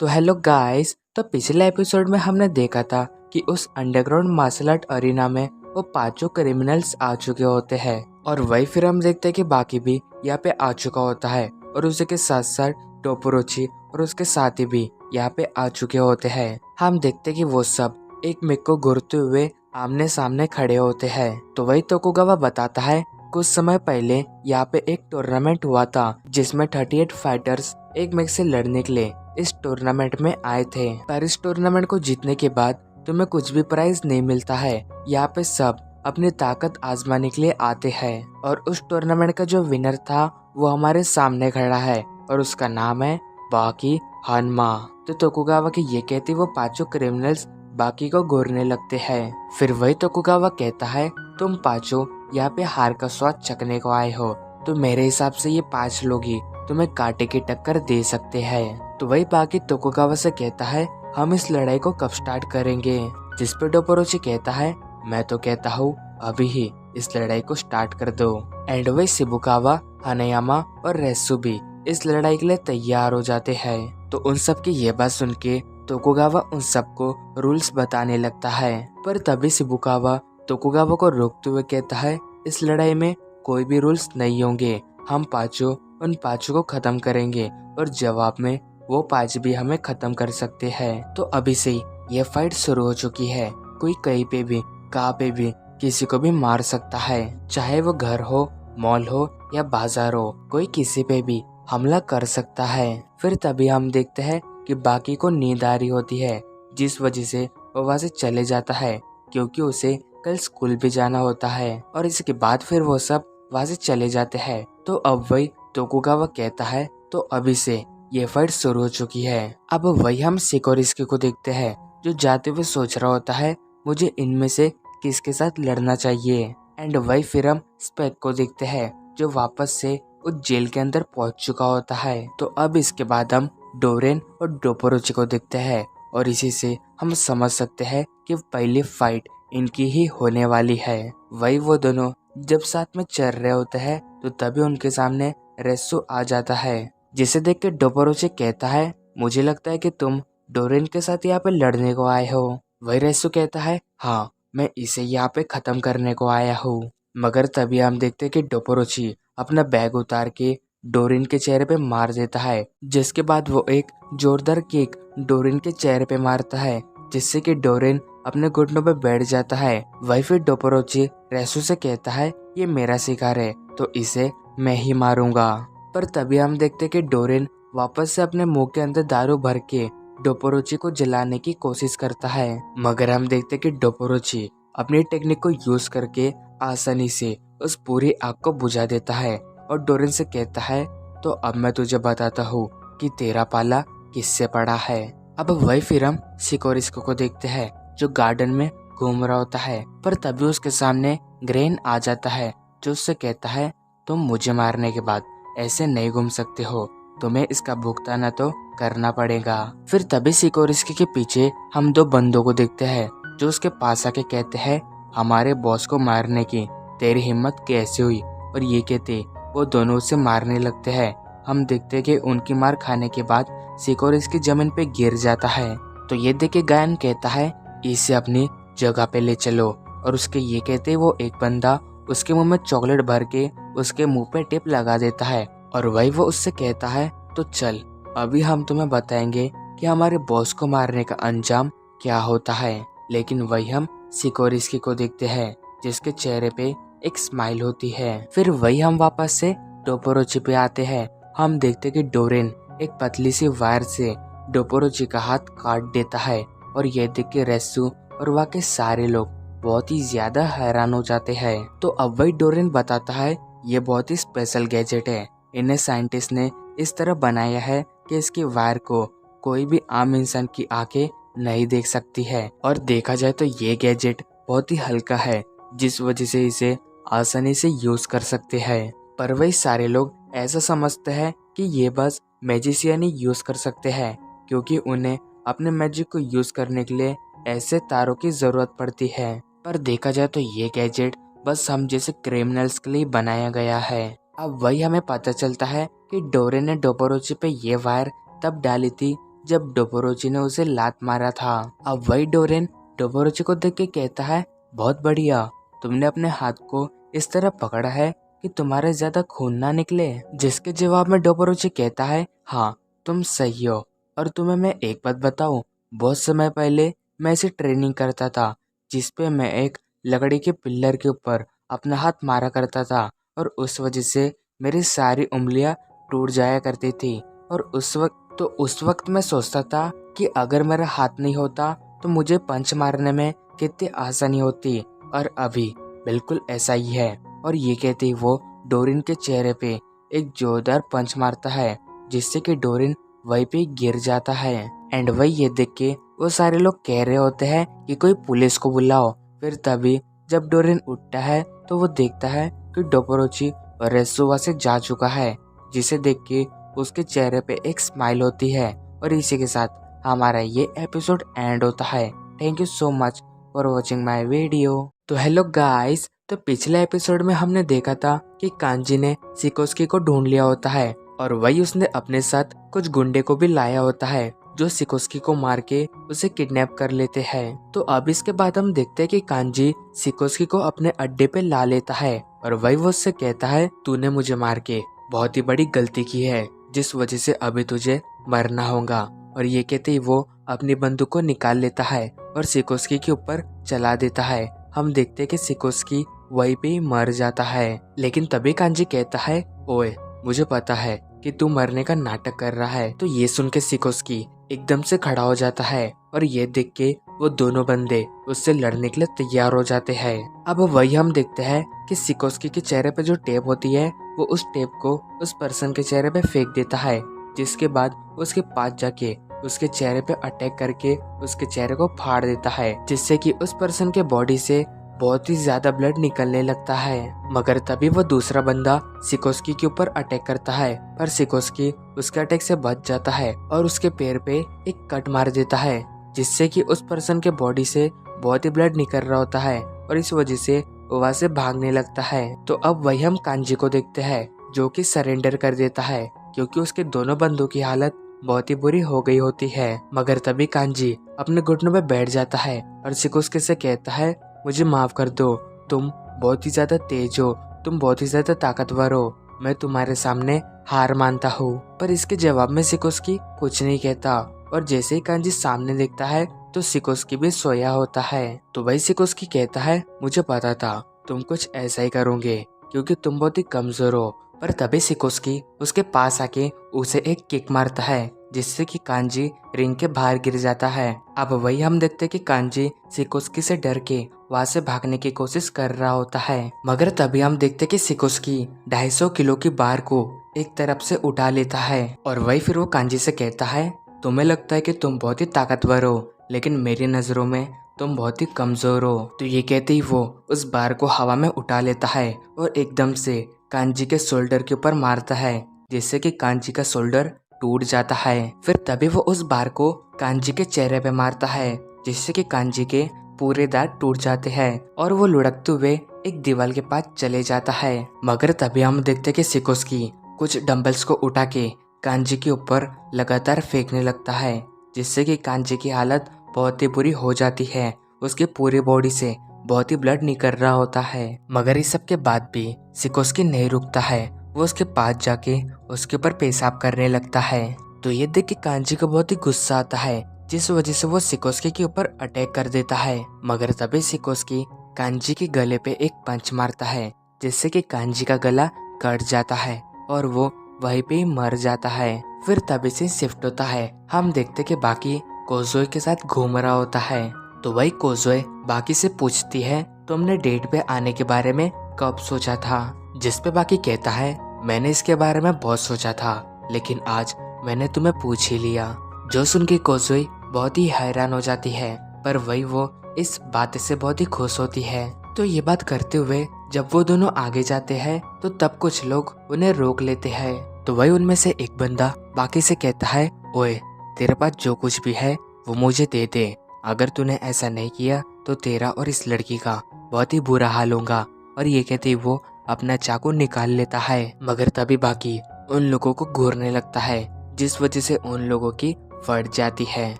तो हेलो गाइस, तो पिछले एपिसोड में हमने देखा था कि उस अंडरग्राउंड मार्शल आर्ट अरीना में वो पांचों क्रिमिनल्स आ चुके होते हैं। और वही फिर हम देखते हैं कि बाकी भी यहाँ पे आ चुका होता है और उसी के साथ साथ टोपोरोची और उसके साथी भी यहाँ पे आ चुके होते हैं। हम देखते हैं कि वो सब एक मेक को घूरते हुए आमने सामने खड़े होते हैं। तो वही तोकुगावा बताता है, कुछ समय पहले यहाँ पे एक टूर्नामेंट हुआ था जिसमें 38 फाइटर्स एक मेक से लड़ने के लिए इस टूर्नामेंट में आए थे। पर इस टूर्नामेंट को जीतने के बाद तुम्हें कुछ भी प्राइज नहीं मिलता है। यहाँ पे सब अपनी ताकत आजमाने के लिए आते हैं और उस टूर्नामेंट का जो विनर था वो हमारे सामने खड़ा है और उसका नाम है बाकी हनमा। तो तोकुगावा की ये कहती वो पांचों क्रिमिनल्स बाकी को घूरने लगते हैं। फिर वही तोकुगावा कहता है, तुम पांचों यहाँ पे हार का स्वाद चखने को आए हो, तो मेरे हिसाब से ये 5 लोग ही तुम्हें कांटे की टक्कर दे सकते हैं। तो वही बाकी तोकुगावा से कहता है, हम इस लड़ाई को कब स्टार्ट करेंगे? जिस पे डोपोरोची कहता है, मैं तो कहता हूँ अभी ही इस लड़ाई को स्टार्ट कर दो। एंड वही शिबुकावा, हानायामा और रेसु भी इस लड़ाई के लिए तैयार हो जाते हैं। तो उन सब की ये बात सुन के तोकुगावा उन सबको रूल्स बताने लगता है। पर तभी शिबुकावा तोकुगावा को रोकते हुए कहता है, इस लड़ाई में कोई भी रूल्स नहीं होंगे, हम पांचों उन पांचों को खत्म करेंगे और जवाब में वो 5 भी हमें खत्म कर सकते हैं। तो अभी से ये फाइट शुरू हो चुकी है। कोई कहीं पे भी कहाँ पे भी किसी को भी मार सकता है, चाहे वो घर हो, मॉल हो या बाजार हो, कोई किसी पे भी हमला कर सकता है। फिर तभी हम देखते हैं कि बाकी को नींद आ रही होती है, जिस वजह से वो वहाँ से चले जाता है, क्योंकि उसे कल स्कूल भी जाना होता है। और इसके बाद फिर वो सब वहाँ से चले जाते हैं। तो अब वही तोकुगावा कहता है, तो अभी से ये फाइट शुरू हो चुकी है। अब वही हम सिकोरिस्की को देखते हैं, जो जाते हुए सोच रहा होता है, मुझे इनमें से किसके साथ लड़ना चाहिए। एंड वही फिर हम स्पेक को देखते हैं, जो वापस से उस जेल के अंदर पहुंच चुका होता है। तो अब इसके बाद हम डोरेन और डोपोरोची को देखते हैं, और इसी से हम समझ सकते हैं कि पहली फाइट इनकी ही होने वाली है। वही वो दोनों जब साथ में चल रहे होते हैं, तो तभी उनके सामने रेसु आ जाता है, जिसे देख के डोपोरोची कहता है, मुझे लगता है कि तुम डोरेन के साथ यहाँ पे लड़ने को आए हो। वही रेसु कहता है, हाँ, मैं इसे यहाँ पे खत्म करने को आया हूँ। मगर तभी हम देखते हैं कि डोपोरोची अपना बैग उतार के डोरेन के चेहरे पे मार देता है, जिसके बाद वो एक जोरदार किक डोरेन के चेहरे पे मारता है, जिससे कि डोरेन अपने घुटनों पे बैठ जाता है। वही फिर डोपोरोची रेसु से कहता है, ये मेरा शिकार है तो इसे मैं ही मारूंगा। पर तभी हम देखते कि डोरेन वापस से अपने मुंह के अंदर दारू भर के डोपोरोची को जलाने की कोशिश करता है, मगर हम देखते कि डोपोरोची अपनी टेक्निक को यूज करके आसानी से उस पूरी आग को बुझा देता है और डोरेन से कहता है, तो अब मैं तुझे बताता हूँ कि तेरा पाला किससे पड़ा है। अब वही फिर हम सिकोरिस्को को देखते हैं, जो गार्डन में घूम रहा होता है। पर तभी उसके सामने ग्रेन आ जाता है, जो उससे कहता है, तुम मुझे मारने के बाद ऐसे नहीं घूम सकते हो, तुम्हें इसका भुगतान तो करना पड़ेगा। फिर तभी सिकोरिस्की के पीछे हम 2 बंदों को देखते हैं, जो उसके पास आके कहते हैं, हमारे बॉस को मारने की तेरी हिम्मत कैसे हुई? और ये कहते वो दोनों उसे मारने लगते हैं। हम देखते कि उनकी मार खाने के बाद सिकोरिस्की जमीन पे गिर जाता है। तो ये देख के गायन कहता है, इसे अपनी जगह पे ले चलो। और उसके ये कहते वो एक बंदा उसके मुंह में चॉकलेट भर के उसके मुंह पे टिप लगा देता है, और वही वो उससे कहता है, तो चल अभी हम तुम्हें बताएंगे कि हमारे बॉस को मारने का अंजाम क्या होता है। लेकिन वही हम सिकोरिस्की को देखते हैं, जिसके चेहरे पे एक स्माइल होती है। फिर वही हम वापस से डोपोरोची पे आते हैं। हम देखते कि डोरेन एक पतली सी वायर से डोपोरोची का हाथ काट देता है, और ये देख के रेसु और वहाँ के सारे लोग बहुत ही ज्यादा हैरान हो जाते हैं। तो अब वही डोरेन बताता है, ये बहुत ही स्पेशल गैजेट है, इन्हें साइंटिस्ट ने इस तरह बनाया है कि इसकी वायर को कोई भी आम इंसान की आंखें नहीं देख सकती है। और देखा जाए तो ये गैजेट बहुत ही हल्का है, जिस वजह से इसे आसानी से यूज कर सकते हैं। पर वही सारे लोग ऐसा समझते हैं कि ये बस मैजिशियन ही यूज कर सकते हैं, क्योंकि उन्हें अपने मैजिक को यूज करने के लिए ऐसे तारों की जरूरत पड़ती है। पर देखा जाए तो ये गैजेट बस हम जैसे क्रिमिनल्स के लिए बनाया गया है। अब वही हमें पता चलता है कि डोरेन ने डोपोरोची पे ये वायर तब डाली थी जब डोपोरोची ने उसे लात मारा था। अब वही डोरेन डोपोरोची को देख के कहता है, बहुत बढ़िया, तुमने अपने हाथ को इस तरह पकड़ा है कि तुम्हारे ज्यादा खून ना निकले। जिसके जवाब में डोपोरोची कहता है, हाँ तुम सही हो, और तुम्हें मैं एक बात बताऊं, बहुत समय पहले मैं इसे ट्रेनिंग करता था, जिसपे मैं एक लकड़ी के पिल्लर के ऊपर अपना हाथ मारा करता था, और उस वजह से मेरी सारी उंगलियां टूट जाया करती थी। और उस वक्त मैं सोचता था कि अगर मेरा हाथ नहीं होता तो मुझे पंच मारने में कितनी आसानी होती, और अभी बिल्कुल ऐसा ही है। और ये कहते वो डोरिन के चेहरे पे एक जोरदार पंच मारता है, जिससे कि डोरिन वहीं पे गिर जाता है। एंड वही ये देख के वो सारे लोग कह रहे होते हैं कि कोई पुलिस को बुलाओ। फिर तभी जब डोरेन उठता है तो वो देखता है कि डोपोरोची रेसोवा से जा चुका है, जिसे देख के उसके चेहरे पे एक स्माइल होती है। और इसी के साथ हमारा ये एपिसोड एंड होता है। Thank you so much for watching my video. तो हेलो गाइस, तो पिछले एपिसोड में हमने देखा था कि कांजी ने सिकोस्की को ढूंढ लिया होता है और वही उसने अपने साथ कुछ गुंडे को भी लाया होता है जो सिकोस्की को मार के उसे किडनैप कर लेते हैं। तो अब इसके बाद हम देखते हैं कि कांजी सिकोस्की को अपने अड्डे पे ला लेता है और वही वो उससे कहता है, तूने मुझे मार के बहुत ही बड़ी गलती की है, जिस वजह से अभी तुझे मरना होगा। और ये कहते ही वो अपनी बंदूक को निकाल लेता है और सिकोस्की के ऊपर चला देता है। हम देखते हैं कि सिकोस्की वहीं पे ही मर जाता है। लेकिन तभी कांजी कहता है, ओए मुझे पता है कि तू मरने का नाटक कर रहा है। तो ये सुन के सिकोस्की एकदम से खड़ा हो जाता है और ये देख के वो दोनों बंदे उससे लड़ने के लिए तैयार हो जाते हैं। अब वही हम देखते हैं कि सिकोस्की के चेहरे पे जो टेप होती है वो उस टेप को उस पर्सन के चेहरे पे फेंक देता है, जिसके बाद उसके पास जाके उसके चेहरे पे अटैक करके उसके चेहरे को फाड़ देता है, जिससे कि उस पर्सन के बॉडी से बहुत ही ज्यादा ब्लड निकलने लगता है। मगर तभी वो दूसरा बंदा सिकोस्की के ऊपर अटैक करता है, पर सिकोस्की उसके अटैक से बच जाता है और उसके पैर पे एक कट मार देता है, जिससे कि उस पर्सन के बॉडी से बहुत ही ब्लड निकल रहा होता है और इस वजह से वो वहां से भागने लगता है। तो अब वही हम कांजी को देखते हैं जो कि सरेंडर कर देता है, क्योंकि उसके दोनों बंदों की हालत बहुत ही बुरी हो गई होती है। मगर तभी कांजी अपने घुटनों में बैठ जाता है और सिकोस्की से कहता है, मुझे माफ कर दो, तुम बहुत ही ज्यादा तेज हो, तुम बहुत ही ज्यादा ताकतवर हो, मैं तुम्हारे सामने हार मानता हूँ। पर इसके जवाब में सिकोस्की कुछ नहीं कहता और जैसे ही कांजी सामने देखता है तो सिकोस्की भी सोया होता है। तो वही सिकोस्की कहता है, मुझे पता था तुम कुछ ऐसा ही करोगे क्योंकि तुम बहुत ही कमजोर हो। पर तभी सिकोस्की उसके पास आके उसे एक किक मारता है, जिससे कि कांजी रिंग के बाहर गिर जाता है। अब वही हम देखते कि कांजी सिकोस्की से डर के वहां से भागने की कोशिश कर रहा होता है। मगर तभी हम देखते कि सिकोस्की 250 किलो की बार को एक तरफ से उठा लेता है और वही फिर वो कांजी से कहता है, तुम्हें लगता है कि तुम बहुत ही ताकतवर हो, लेकिन मेरी नजरों में तुम बहुत ही कमजोर हो। तो ये कहते ही वो उस बार को हवा में उठा लेता है और एकदम से कांजी के शोल्डर के ऊपर मारता है, जिससे कि कांजी का शोल्डर टूट जाता है। फिर तभी वो उस बार को कांजी के चेहरे पे मारता है, जिससे कि कांजी के पूरे दांत टूट जाते हैं और वो लुढ़कते हुए एक दीवार के पास चले जाता है। मगर तभी हम देखते कि सिकोस्की कुछ डंबल्स को उठा के कांजी के ऊपर लगातार फेंकने लगता है, जिससे कि कांजी की हालत बहुत ही बुरी हो जाती है। उसके पूरी बॉडी से बहुत ही ब्लड निकल रहा होता है। मगर इस सब के बाद भी सिकोस्की नहीं रुकता है, वो उसके पास जाके उसके ऊपर पेशाब करने लगता है। तो ये देख के कांजी को बहुत ही गुस्सा आता है, जिस वजह से वो सिकोस्की के ऊपर अटैक कर देता है। मगर तभी सिकोस्की कांजी के गले पे एक पंच मारता है, जिससे कि कांजी का गला कट जाता है और वो वहीं पे ही मर जाता है। फिर तभी से शिफ्ट होता है, हम देखते कि बाकी कोजोए के साथ घूम रहा होता है। तो वही कोजोए बाकी से पूछती है, तुमने डेट पे आने के बारे में कब सोचा था? जिस पे बाकी कहता है, मैंने इसके बारे में बहुत सोचा था, लेकिन आज मैंने तुम्हें पूछ ही लिया। जो सुन के कोजोए बहुत ही हैरान हो जाती है, पर वही वो इस बात से बहुत ही खुश होती है। तो ये बात करते हुए जब वो दोनों आगे जाते हैं तो तब कुछ लोग उन्हें रोक लेते हैं। तो वही उनमें से एक बंदा बाकी से कहता है, ओए तेरे पास जो कुछ भी है वो मुझे दे दे, अगर तूने ऐसा नहीं किया तो तेरा और इस लड़की का बहुत ही बुरा हाल होगा। और ये कहते ही वो अपना चाकू निकाल लेता है। मगर तभी बाकी उन लोगों को घूरने लगता है, जिस वजह से उन लोगों की फट जाती है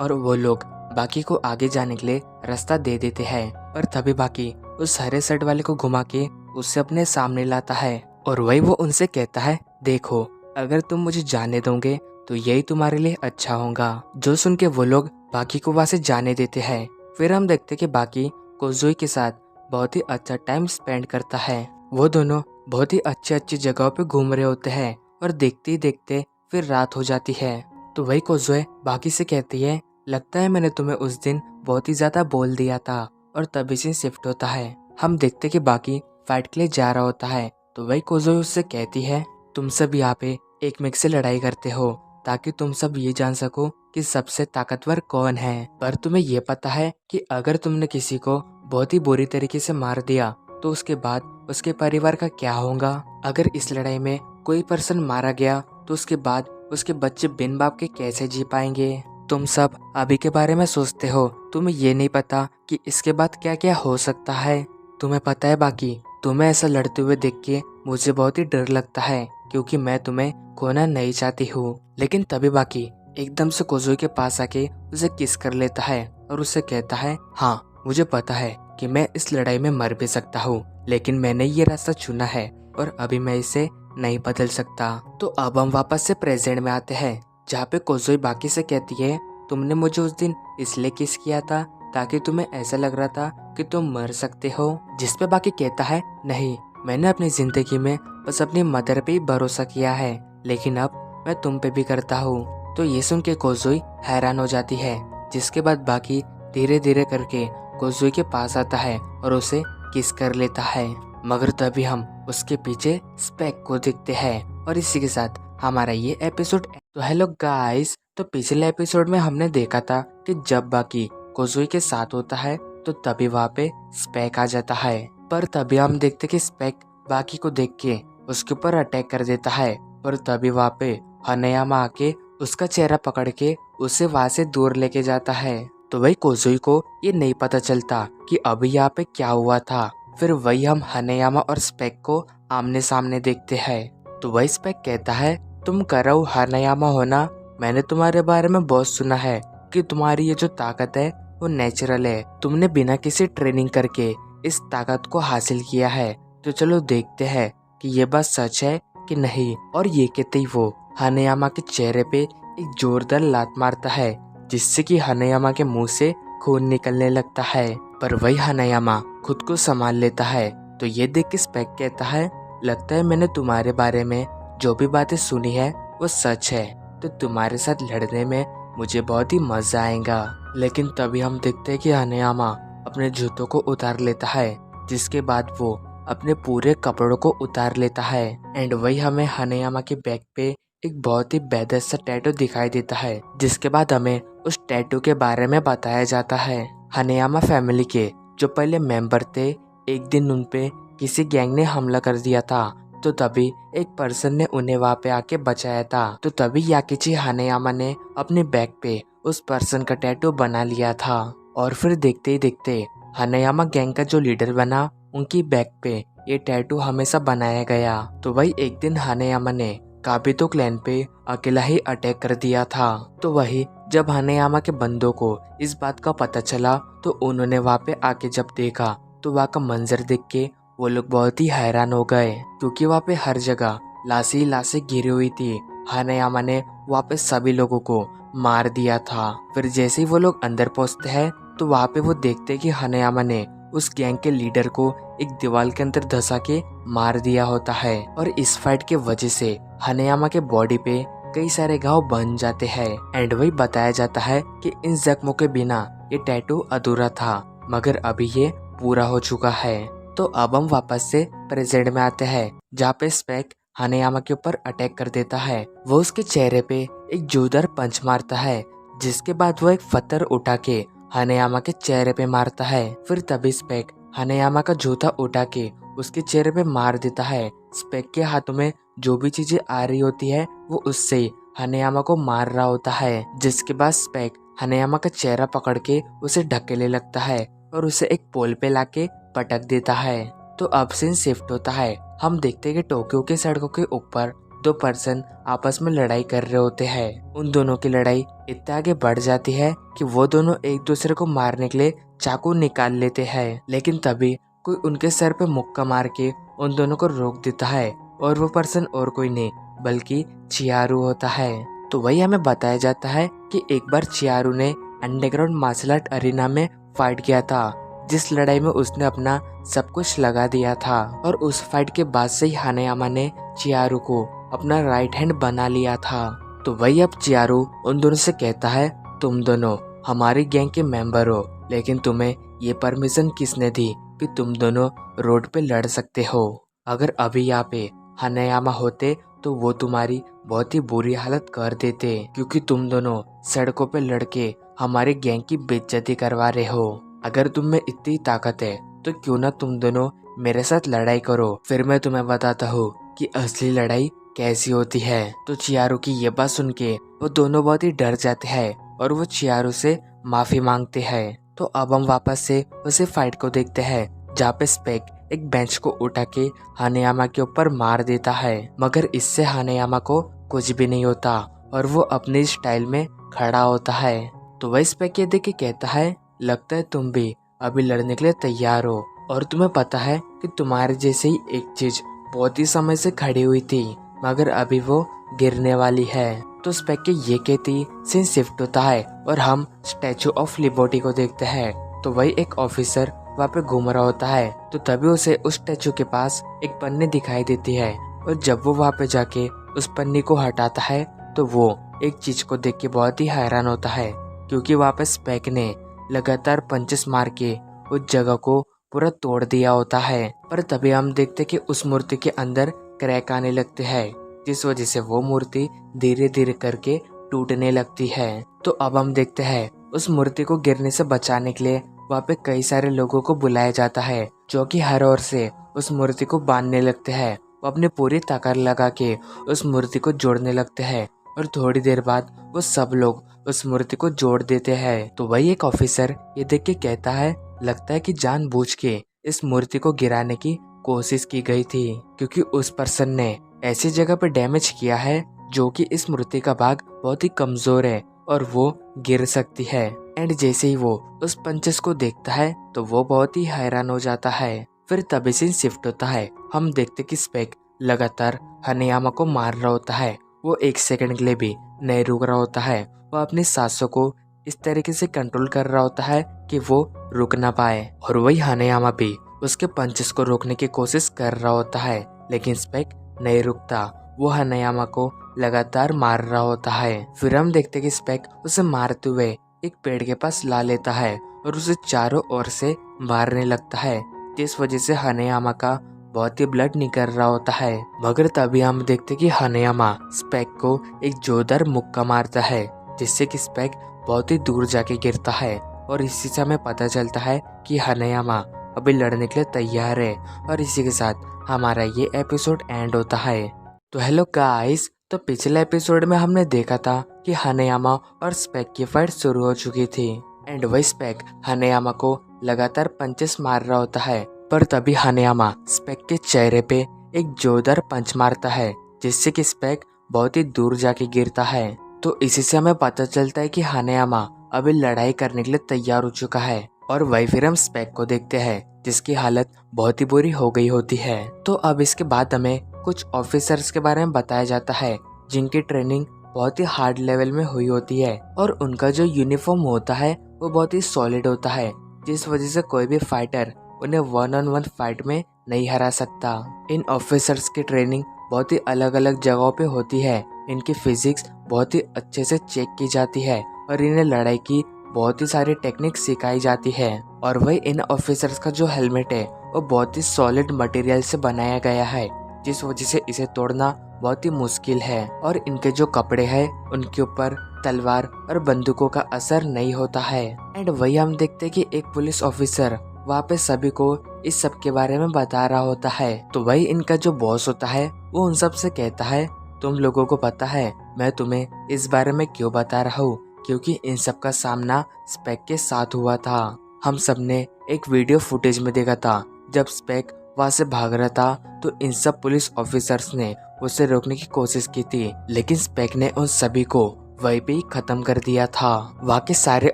और वो लोग बाकी को आगे जाने के लिए रास्ता दे देते हैं। पर तभी बाकी उस हरे शर्ट वाले को घुमा के उससे अपने सामने लाता है और वही वो उनसे कहता है, देखो अगर तुम मुझे जाने दोगे तो यही तुम्हारे लिए अच्छा होगा। जो सुन के वो लोग बाकी को वहां से जाने देते हैं। फिर हम देखते कि बाकी कोजोए के साथ बहुत ही अच्छा टाइम स्पेंड करता है। वो दोनों बहुत ही अच्छी जगहों पे घूम रहे होते हैं और देखते ही देखते फिर रात हो जाती है। तो वही कोजोए बाकी से कहती है, लगता है मैंने तुम्हें उस दिन बहुत ही ज्यादा बोल दिया था। और तभी से शिफ्ट होता है, हम देखते कि बाकी फाइट के लिए जा रहा होता है। तो वही कोजोए उससे कहती है, तुम सब यहाँ पे एक मिनट से लड़ाई करते हो ताकि तुम सब ये जान सको कि सबसे ताकतवर कौन है, पर तुम्हें ये पता है कि अगर तुमने किसी को बहुत ही बुरी तरीके से मार दिया तो उसके बाद उसके परिवार का क्या होगा? अगर इस लड़ाई में कोई पर्सन मारा गया तो उसके बाद उसके बच्चे बिन बाप के कैसे जी पाएंगे? तुम सब अभी के बारे में सोचते हो, तुम्हें ये नहीं पता कि इसके बाद क्या क्या हो सकता है। तुम्हें पता है बाकी, तुम्हें ऐसा लड़ते हुए देख के मुझे बहुत ही डर लगता है, क्योंकि मैं तुम्हें खोना नहीं चाहती हूँ। लेकिन तभी बाकी एकदम से कोज़ोई के पास आके उसे किस कर लेता है और उससे कहता है, हाँ मुझे पता है कि मैं इस लड़ाई में मर भी सकता हूँ, लेकिन मैंने ये रास्ता चुना है और अभी मैं इसे नहीं बदल सकता। तो अब हम वापस से प्रेजेंट में आते हैं, जहाँ पे कोज़ोई बाकी से कहती है, तुमने मुझे उस दिन इसलिए किस किया था ताकि तुम्हें ऐसा लग रहा था कि तुम मर सकते हो। जिस पे बाकी कहता है, नहीं, मैंने अपनी जिंदगी में बस अपनी मदर पे ही भरोसा किया है, लेकिन अब मैं तुम पे भी करता हूँ। तो ये सुन के कोज़ोई हैरान हो जाती है, जिसके बाद बाकी धीरे धीरे करके कोज़ोई के पास आता है और उसे किस कर लेता है। मगर तभी हम उसके पीछे स्पेक को देखते हैं और इसी के साथ हमारा ये एपिसोड। तो हेलो गाइस, तो पिछले एपिसोड में हमने देखा था कि जब बाकी कोज़ोई के साथ होता है तो तभी वहाँ पे स्पेक आ जाता है, पर तभी हम देखते कि स्पेक बाकी को देख के उसके ऊपर अटैक कर देता है। पर तभी वहाँ पे हनेयामा आके उसका चेहरा पकड़ के उसे वहाँ से दूर लेके जाता है। तो वही कोज़ोई को ये नहीं पता चलता कि अभी यहाँ पे क्या हुआ था। फिर वही हम हनेयामा और स्पेक को आमने सामने देखते हैं। तो वही स्पेक कहता है, तुम कराऊ हनेयामा हो ना, मैंने तुम्हारे बारे में बहुत सुना है कि तुम्हारी ये जो ताकत है वो नेचुरल है, तुमने बिना किसी ट्रेनिंग करके इस ताकत को हासिल किया है। तो चलो देखते हैं कि ये बात सच है कि नहीं। और ये कहते ही वो हनेयामा के चेहरे पे एक जोरदार लात मारता है, जिससे कि हनेयामा के मुंह से खून निकलने लगता है। पर वही हनेयामा खुद को संभाल लेता है। तो ये देख के स्पेक कहता है, लगता है मैंने तुम्हारे बारे में जो भी बातें सुनी है वो सच है, तो तुम्हारे साथ लड़ने में मुझे बहुत ही मजा आएगा। लेकिन तभी हम देखते हैं कि हनेयामा अपने जूतों को उतार लेता है, जिसके बाद वो अपने पूरे कपड़ों को उतार लेता है। एंड वही हमें हनेयामा के बैक पे एक बहुत ही बेहतर सा टैटू दिखाई देता है, जिसके बाद हमें उस टैटू के बारे में बताया जाता है। हनेयामा फैमिली के जो पहले मेंबर थे, एक दिन उन पे किसी गैंग ने हमला कर दिया था, तो तभी एक पर्सन ने उन्हें वहाँ पे आके बचाया था। तो तभी याकिची हनेयामा ने अपने बैक पे उस पर्सन का टैटू बना लिया था। और फिर देखते ही देखते हनेयामा गैंग का जो लीडर बना, उनकी बैक पे ये टैटू हमेशा बनाया गया। तो वही एक दिन हनेयामा ने काबितो क्लैन पे अकेला ही अटैक कर दिया था। तो वही जब हनेयामा के बंदों को इस बात का पता चला, तो उन्होंने वहाँ पे आके जब देखा तो वहाँ का मंजर देख के वो लोग बहुत ही हैरान हो गए, क्योंकि वहाँ पे हर जगह लाशें लाशें गिरी हुई थी। हनेयामा ने वहाँ पे सभी लोगों को मार दिया था। फिर जैसे ही वो लोग अंदर पहुँचते हैं तो वहाँ पे वो देखते कि हनेयामा ने उस गैंग के लीडर को एक दीवार के अंदर धंसा के मार दिया होता है। और इस फाइट के वजह से हनेयामा के बॉडी पे कई सारे घाव बन जाते हैं। एंड वही बताया जाता है कि इन जख्मों के बिना ये टैटू अधूरा था, मगर अभी ये पूरा हो चुका है। तो अब हम वापस से प्रेजेंट में आते हैं, जहाँ पे स्पेक हनेयामा के ऊपर अटैक कर देता है। वो उसके चेहरे पे एक जोरदार पंच मारता है, जिसके बाद वो एक पत्थर उठा के हनेयामा के चेहरे पे मारता है। फिर तभी स्पेक हनेयामा का जूता उठा के उसके चेहरे पे मार देता है। स्पेक के हाथों में जो भी चीजें आ रही होती है वो उससे हनेयामा को मार रहा होता है, जिसके बाद स्पेक हनेयामा का चेहरा पकड़ के उसे ढकेलने लगता है और उसे एक पोल पे लाके पटक देता है। तो अब सीन शिफ्ट होता है, हम देखते हैं कि टोक्यो के सड़कों के ऊपर दो पर्सन आपस में लड़ाई कर रहे होते हैं। उन दोनों की लड़ाई इतना आगे बढ़ जाती है कि वो दोनों एक दूसरे को मारने के लिए चाकू निकाल लेते हैं, लेकिन तभी कोई उनके सर पे मुक्का मार के उन दोनों को रोक देता है। और वो पर्सन और कोई नहीं बल्कि चियारू होता है। तो वही हमें बताया जाता है कि एक बार चियारू ने अंडरग्राउंड मार्शल आर्ट अरीना में फाइट किया था, जिस लड़ाई में उसने अपना सब कुछ लगा दिया था। और उस फाइट के बाद से ही हनेयामा ने चियारू को अपना राइट हैंड बना लिया था। तो वही अब चियारू उन दोनों से कहता है, तुम दोनों हमारी गैंग के मेंबर हो, लेकिन तुम्हें ये परमिशन किसने दी कि तुम दोनों रोड पे लड़ सकते हो? अगर अभी यहाँ पे हनेयामा होते तो वो तुम्हारी बहुत ही बुरी हालत कर देते, क्योंकि तुम दोनों सड़कों पे लड़के हमारे गैंग की बेइज्जती करवा रहे हो। अगर तुम में इतनी ताकत है तो क्यों ना तुम दोनों मेरे साथ लड़ाई करो, फिर मैं तुम्हें बताता हूँ कि असली लड़ाई कैसी होती है। तो चियारो की ये बात सुन के वो दोनों बहुत ही डर जाते हैं और वो चियारो से माफी मांगते हैं। तो अब हम वापस से उसे फाइट को देखते हैं जहाँ पे स्पेक एक बेंच को उठा के हानेयामा के ऊपर मार देता है, मगर इससे हानेयामा को कुछ भी नहीं होता और वो अपनी स्टाइल में खड़ा होता है। तो वह स्पेक ये देख के कहता है, लगता है तुम भी अभी लड़ने के लिए तैयार हो और तुम्हें पता है कि तुम्हारे जैसे ही एक चीज बहुत ही समय से खड़ी हुई थी मगर अभी वो गिरने वाली है। तो स्पेक के ये कहती सीन शिफ्ट होता है और हम स्टैचू ऑफ लिबर्टी को देखते हैं। तो वही एक ऑफिसर वहाँ पे घूम रहा होता है, तो तभी उसे उस स्टैचू के पास एक पन्नी दिखाई देती है और जब वो वहाँ पे जाके उस पन्नी को हटाता है तो वो एक चीज को देख के बहुत ही हैरान होता है, क्योंकि वहाँ पे स्पेक ने लगातार पंचेस मार के उस जगह को पूरा तोड़ दिया होता है। पर तभी हम देखते कि उस मूर्ति के अंदर क्रैक आने लगते हैं, जिस वजह से वो मूर्ति धीरे धीरे करके टूटने लगती है। तो अब हम देखते हैं उस मूर्ति को गिरने से बचाने के लिए वहाँ पे कई सारे लोगों को बुलाया जाता है, जो कि हर ओर से उस मूर्ति को बांधने लगते हैं। वो अपनी पूरी ताकत लगा के उस मूर्ति को जोड़ने लगते हैं और थोड़ी देर बाद वो सब लोग उस मूर्ति को जोड़ देते हैं। तो वही एक ऑफिसर ये देख के कहता है, लगता है कि जानबूझ के इस मूर्ति को गिराने की कोशिश की गई थी, क्योंकि उस पर्सन ने ऐसी जगह पर डैमेज किया है जो कि इस मूर्ति का भाग बहुत ही कमजोर है और वो गिर सकती है। एंड जैसे ही वो उस पंचेस को देखता है तो वो बहुत ही हैरान हो जाता है। फिर तभी सीन शिफ्ट होता है, हम देखते कि स्पेक लगातार हानेयामा को मार रहा होता है। वो एक सेकंड के लिए भी नहीं रुक रहा होता है। वो अपनी सांसों को इस तरीके से कंट्रोल कर रहा होता है कि वो रुक ना पाए, और वही हानेयामा भी उसके पंचेस को रोकने की कोशिश कर रहा होता है, लेकिन स्पेक नहीं रुकता। वो हानेयामा को लगातार मार रहा होता है। फिर हम देखते कि स्पेक उसे मारते हुए एक पेड़ के पास ला लेता है और उसे चारों ओर से मारने लगता है, जिस वजह से हानेयामा का बहुत ही ब्लड निकल रहा होता है। मगर तभी हम देखते कि हानेयामा स्पेक को एक जोरदार मुक्का मारता है, जिससे कि स्पेक बहुत ही दूर जाके गिरता है और इसी से हमें पता चलता है कि हानेयामा अभी लड़ने के लिए तैयार है। और इसी के साथ हमारा ये एपिसोड एंड होता है। तो हेलो गाइस, तो पिछले एपिसोड में हमने देखा था कि हानेयामा और स्पेक की फाइट शुरू हो चुकी थी एंड वही स्पेक हानेयामा को लगातार पंचेस मार रहा होता है। पर तभी हानेयामा स्पेक के चेहरे पे एक जोरदार पंच मारता है, जिससे कि स्पेक बहुत ही दूर जाके गिरता है। तो इसी से हमें पता चलता है कि हानेयामा अभी लड़ाई करने के लिए तैयार हो चुका है। और वही फिर हम स्पेक को देखते हैं, जिसकी हालत बहुत ही बुरी हो गई होती है। तो अब इसके बाद हमें कुछ ऑफिसर्स के बारे में बताया जाता है, जिनकी ट्रेनिंग बहुत ही हार्ड लेवल में हुई होती है और उनका जो यूनिफॉर्म होता है वो बहुत ही सॉलिड होता है, जिस वजह से कोई भी फाइटर उन्हें 1-on-1 फाइट में नहीं हरा सकता। इन ऑफिसर्स की ट्रेनिंग बहुत ही अलग अलग जगहों पे होती है। इनकी फिजिक्स बहुत ही अच्छे से चेक की जाती है और इन्हें लड़ाई की बहुत ही सारी टेक्निक सिखाई जाती है। और वही इन ऑफिसर्स का जो हेलमेट है वो बहुत ही सॉलिड मटेरियल से बनाया गया है, जिस वजह से इसे तोड़ना बहुत ही मुश्किल है। और इनके जो कपड़े हैं उनके ऊपर तलवार और बंदूकों का असर नहीं होता है। एंड वही हम देखते हैं कि एक पुलिस ऑफिसर वहाँ पे सभी को इस सब के बारे में बता रहा होता है। तो वही इनका जो बॉस होता है वो उन सब से कहता है, तुम लोगों को पता है मैं तुम्हें इस बारे में क्यों बता रहा हूँ, क्योंकि इन सब का सामना स्पेक के साथ हुआ था। हम सब ने एक वीडियो फुटेज में देखा था जब स्पेक वहाँ से भाग रहा था, तो इन सब पुलिस ऑफिसर्स ने उसे रोकने की कोशिश की थी, लेकिन स्पेक ने उन सभी को वहीं पे ही खत्म कर दिया था। वहाँ के सारे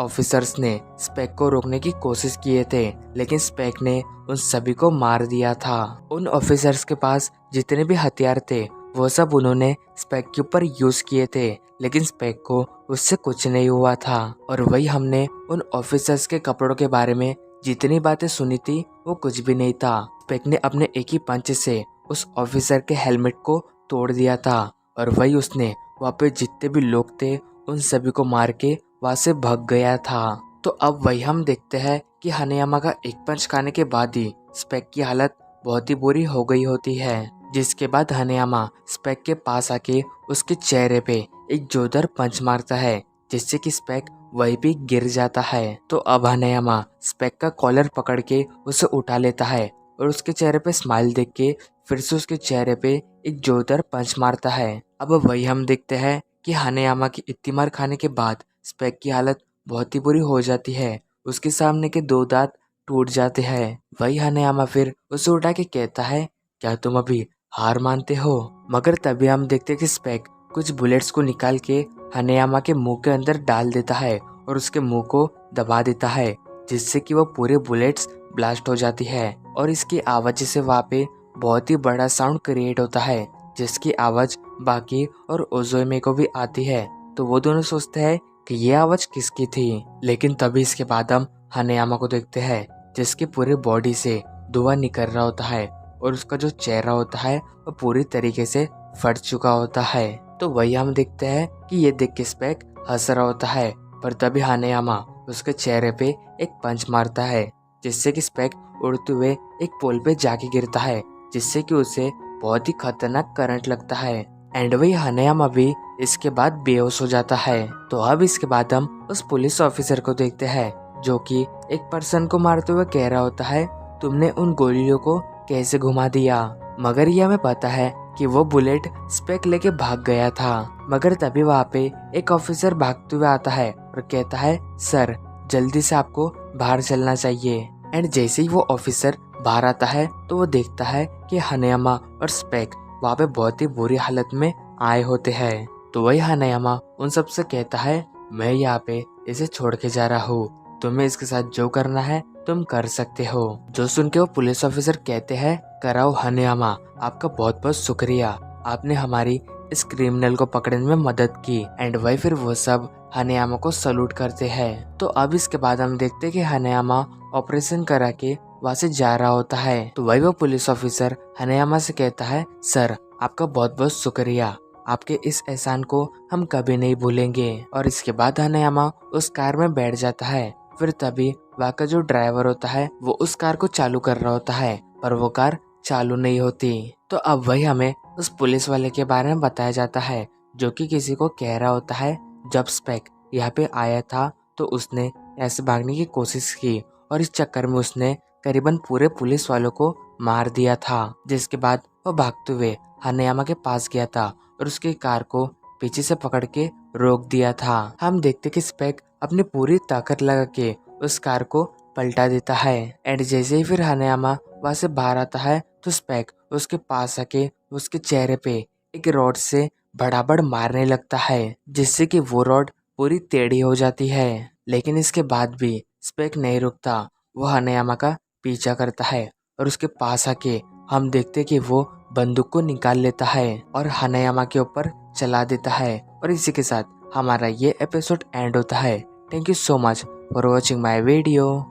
ऑफिसर्स ने स्पेक को रोकने की कोशिश किए थे, लेकिन स्पेक ने उन सभी को मार दिया था। उन ऑफिसर्स के पास जितने भी हथियार थे वो सब उन्होंने स्पेक के ऊपर यूज किए थे, लेकिन स्पेक को उससे कुछ नहीं हुआ था। और वही हमने उन ऑफिसर्स के कपड़ों के बारे में जितनी बातें सुनी थी वो कुछ भी नहीं था। स्पेक ने अपने एक ही पंच से उस ऑफिसर के हेलमेट को तोड़ दिया था और वही उसने वहाँ पे जितने भी लोग थे उन सभी को मार के वहाँ से भाग गया था। तो अब वही हम देखते हैं कि हानेयामा का एक पंच खाने के बाद ही स्पेक की हालत बहुत ही बुरी हो गई होती है, जिसके बाद हानेयामा स्पेक के पास आके उसके चेहरे पे एक जोरदार पंच मारता है, जिससे कि स्पेक वहीं पे गिर जाता है। तो अब हनेयामा स्पेक का कॉलर पकड़ के उसे उठा लेता है और उसके चेहरे पे स्माइल देख के फिर से उसके चेहरे पे एक जोरदार पंच मारता है। अब वही हम देखते हैं कि हनेयामा की इतनी मार खाने के बाद स्पेक की हालत बहुत ही बुरी हो जाती है। उसके सामने के 2 दांत टूट जाते हैं। वही हनेयामा फिर उसे उठा के कहता है, क्या तुम अभी हार मानते हो? मगर तभी हम देखते हैं कि स्पेक कुछ बुलेट्स को निकाल के हनेयामा के मुंह के अंदर डाल देता है और उसके मुंह को दबा देता है, जिससे कि वो पूरे बुलेट्स ब्लास्ट हो जाती है और इसकी आवाज से वहाँ पे बहुत ही बड़ा साउंड क्रिएट होता है, जिसकी आवाज बाकी और ओजोमे को भी आती है। तो वो दोनों सोचते हैं कि ये आवाज किसकी थी। लेकिन तभी इसके बाद हम हनेयामा को देखते हैं जिसकी पूरी बॉडी से धुआं निकल रहा होता है और उसका जो चेहरा होता है वो पूरी तरीके से फट चुका होता है। तो वही हम देखते हैं कि ये देख के स्पेक हंस रहा होता है, पर तभी हनेयामा उसके चेहरे पे एक पंच मारता है, जिससे कि स्पेक उड़ते हुए एक पोल पे जाके गिरता है, जिससे कि उसे बहुत ही खतरनाक करंट लगता है। एंड वही हनेयामा भी इसके बाद बेहोश हो जाता है। तो अब इसके बाद हम उस पुलिस ऑफिसर को देखते हैं जो कि एक पर्सन को मारते हुए कह रहा होता है, तुमने उन गोलियों को कैसे घुमा दिया? मगर ये हमें पता है कि वो बुलेट स्पेक लेके भाग गया था। मगर तभी वहाँ पे एक ऑफिसर भागते हुए आता है और कहता है, सर जल्दी से आपको बाहर चलना चाहिए। एंड जैसे ही वो ऑफिसर बाहर आता है तो वो देखता है कि हनेयामा और स्पेक वहाँ पे बहुत ही बुरी हालत में आए होते हैं। तो वही हनेयामा उन सबसे कहता है, मैं यहाँ पे इसे छोड़ के जा रहा हूँ, तुम्हें इसके साथ जो करना है तुम कर सकते हो। जो सुन के वो पुलिस ऑफिसर कहते हैं, कराओ हनेयामा, आपका बहुत बहुत शुक्रिया, आपने हमारी इस क्रिमिनल को पकड़ने में मदद की। एंड वही फिर वो सब हनेयामा को सल्यूट करते हैं। तो अब इसके बाद हम देखते हैं कि हनेयामा ऑपरेशन करा के वहाँ से जा रहा होता है। तो वही वो पुलिस ऑफिसर हनेयामा से कहता है, सर आपका बहुत बहुत शुक्रिया, आपके इस एहसान को हम कभी नहीं भूलेंगे। और इसके बाद हनेयामा उस कार में बैठ जाता है। फिर तभी वहाँ का जो ड्राइवर होता है वो उस कार को चालू कर रहा होता है, पर वो कार चालू नहीं होती। तो अब वही हमें उस पुलिस वाले के बारे में बताया जाता है जो कि किसी को कह रहा होता है, जब स्पेक यहाँ पे आया था तो उसने ऐसे भागने की कोशिश की और इस चक्कर में उसने करीबन पूरे पुलिस वालों को मार दिया था। जिसके बाद वो भागते हुए हनेयामा के पास गया था और उसकी कार को पीछे से पकड़ के रोक दिया था। हम देखते कि स्पेक अपनी पूरी ताकत लगा के उस कार को पलटा देता है। एंड जैसे ही फिर हनेयामा वहाँ से बाहर आता है तो स्पेक उसके पास आके उसके चेहरे पे एक रॉड से बड़ाबड़ मारने लगता है, जिससे कि वो रॉड पूरी टेढ़ी हो जाती है। लेकिन इसके बाद भी स्पेक नहीं रुकता, वो हनेयामा का पीछा करता है और उसके पास आके हम देखते कि वो बंदूक को निकाल लेता है और हनेयामा के ऊपर चला देता है। और इसी के साथ हमारा ये एपिसोड एंड होता है। Thank you so much for watching my video.